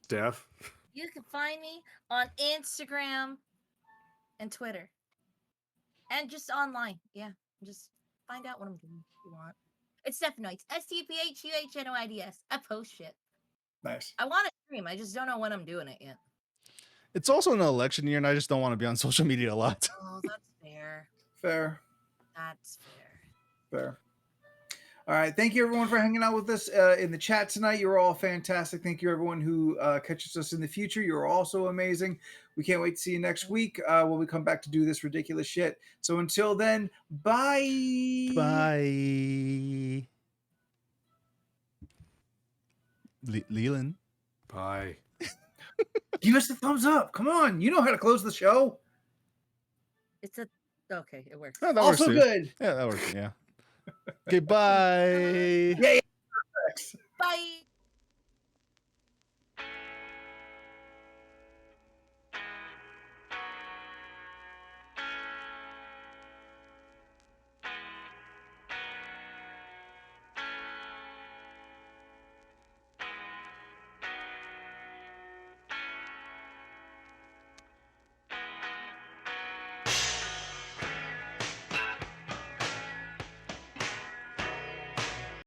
Steph. You can find me on Instagram and Twitter. And just online. Yeah. Just find out what I'm doing if you want. It's Stephanoids. STPHUHNOIDS. I post shit. Nice. I want to stream. I just don't know when I'm doing it yet. It's also an election year, and I just don't want to be on social media a lot. Oh, that's fair. Fair. That's fair. Fair. All right. Thank you, everyone, for hanging out with us in the chat tonight. You're all fantastic. Thank you, everyone who catches us in the future. You're also amazing. We can't wait to see you next week when we come back to do this ridiculous shit. So until then, bye. Bye. Leland. Bye. Give us the thumbs up. Come on. You know how to close the show. It's a okay. It works. Oh, that works Also too. good. Yeah, that works. Yeah. Okay, bye. Yeah. Bye.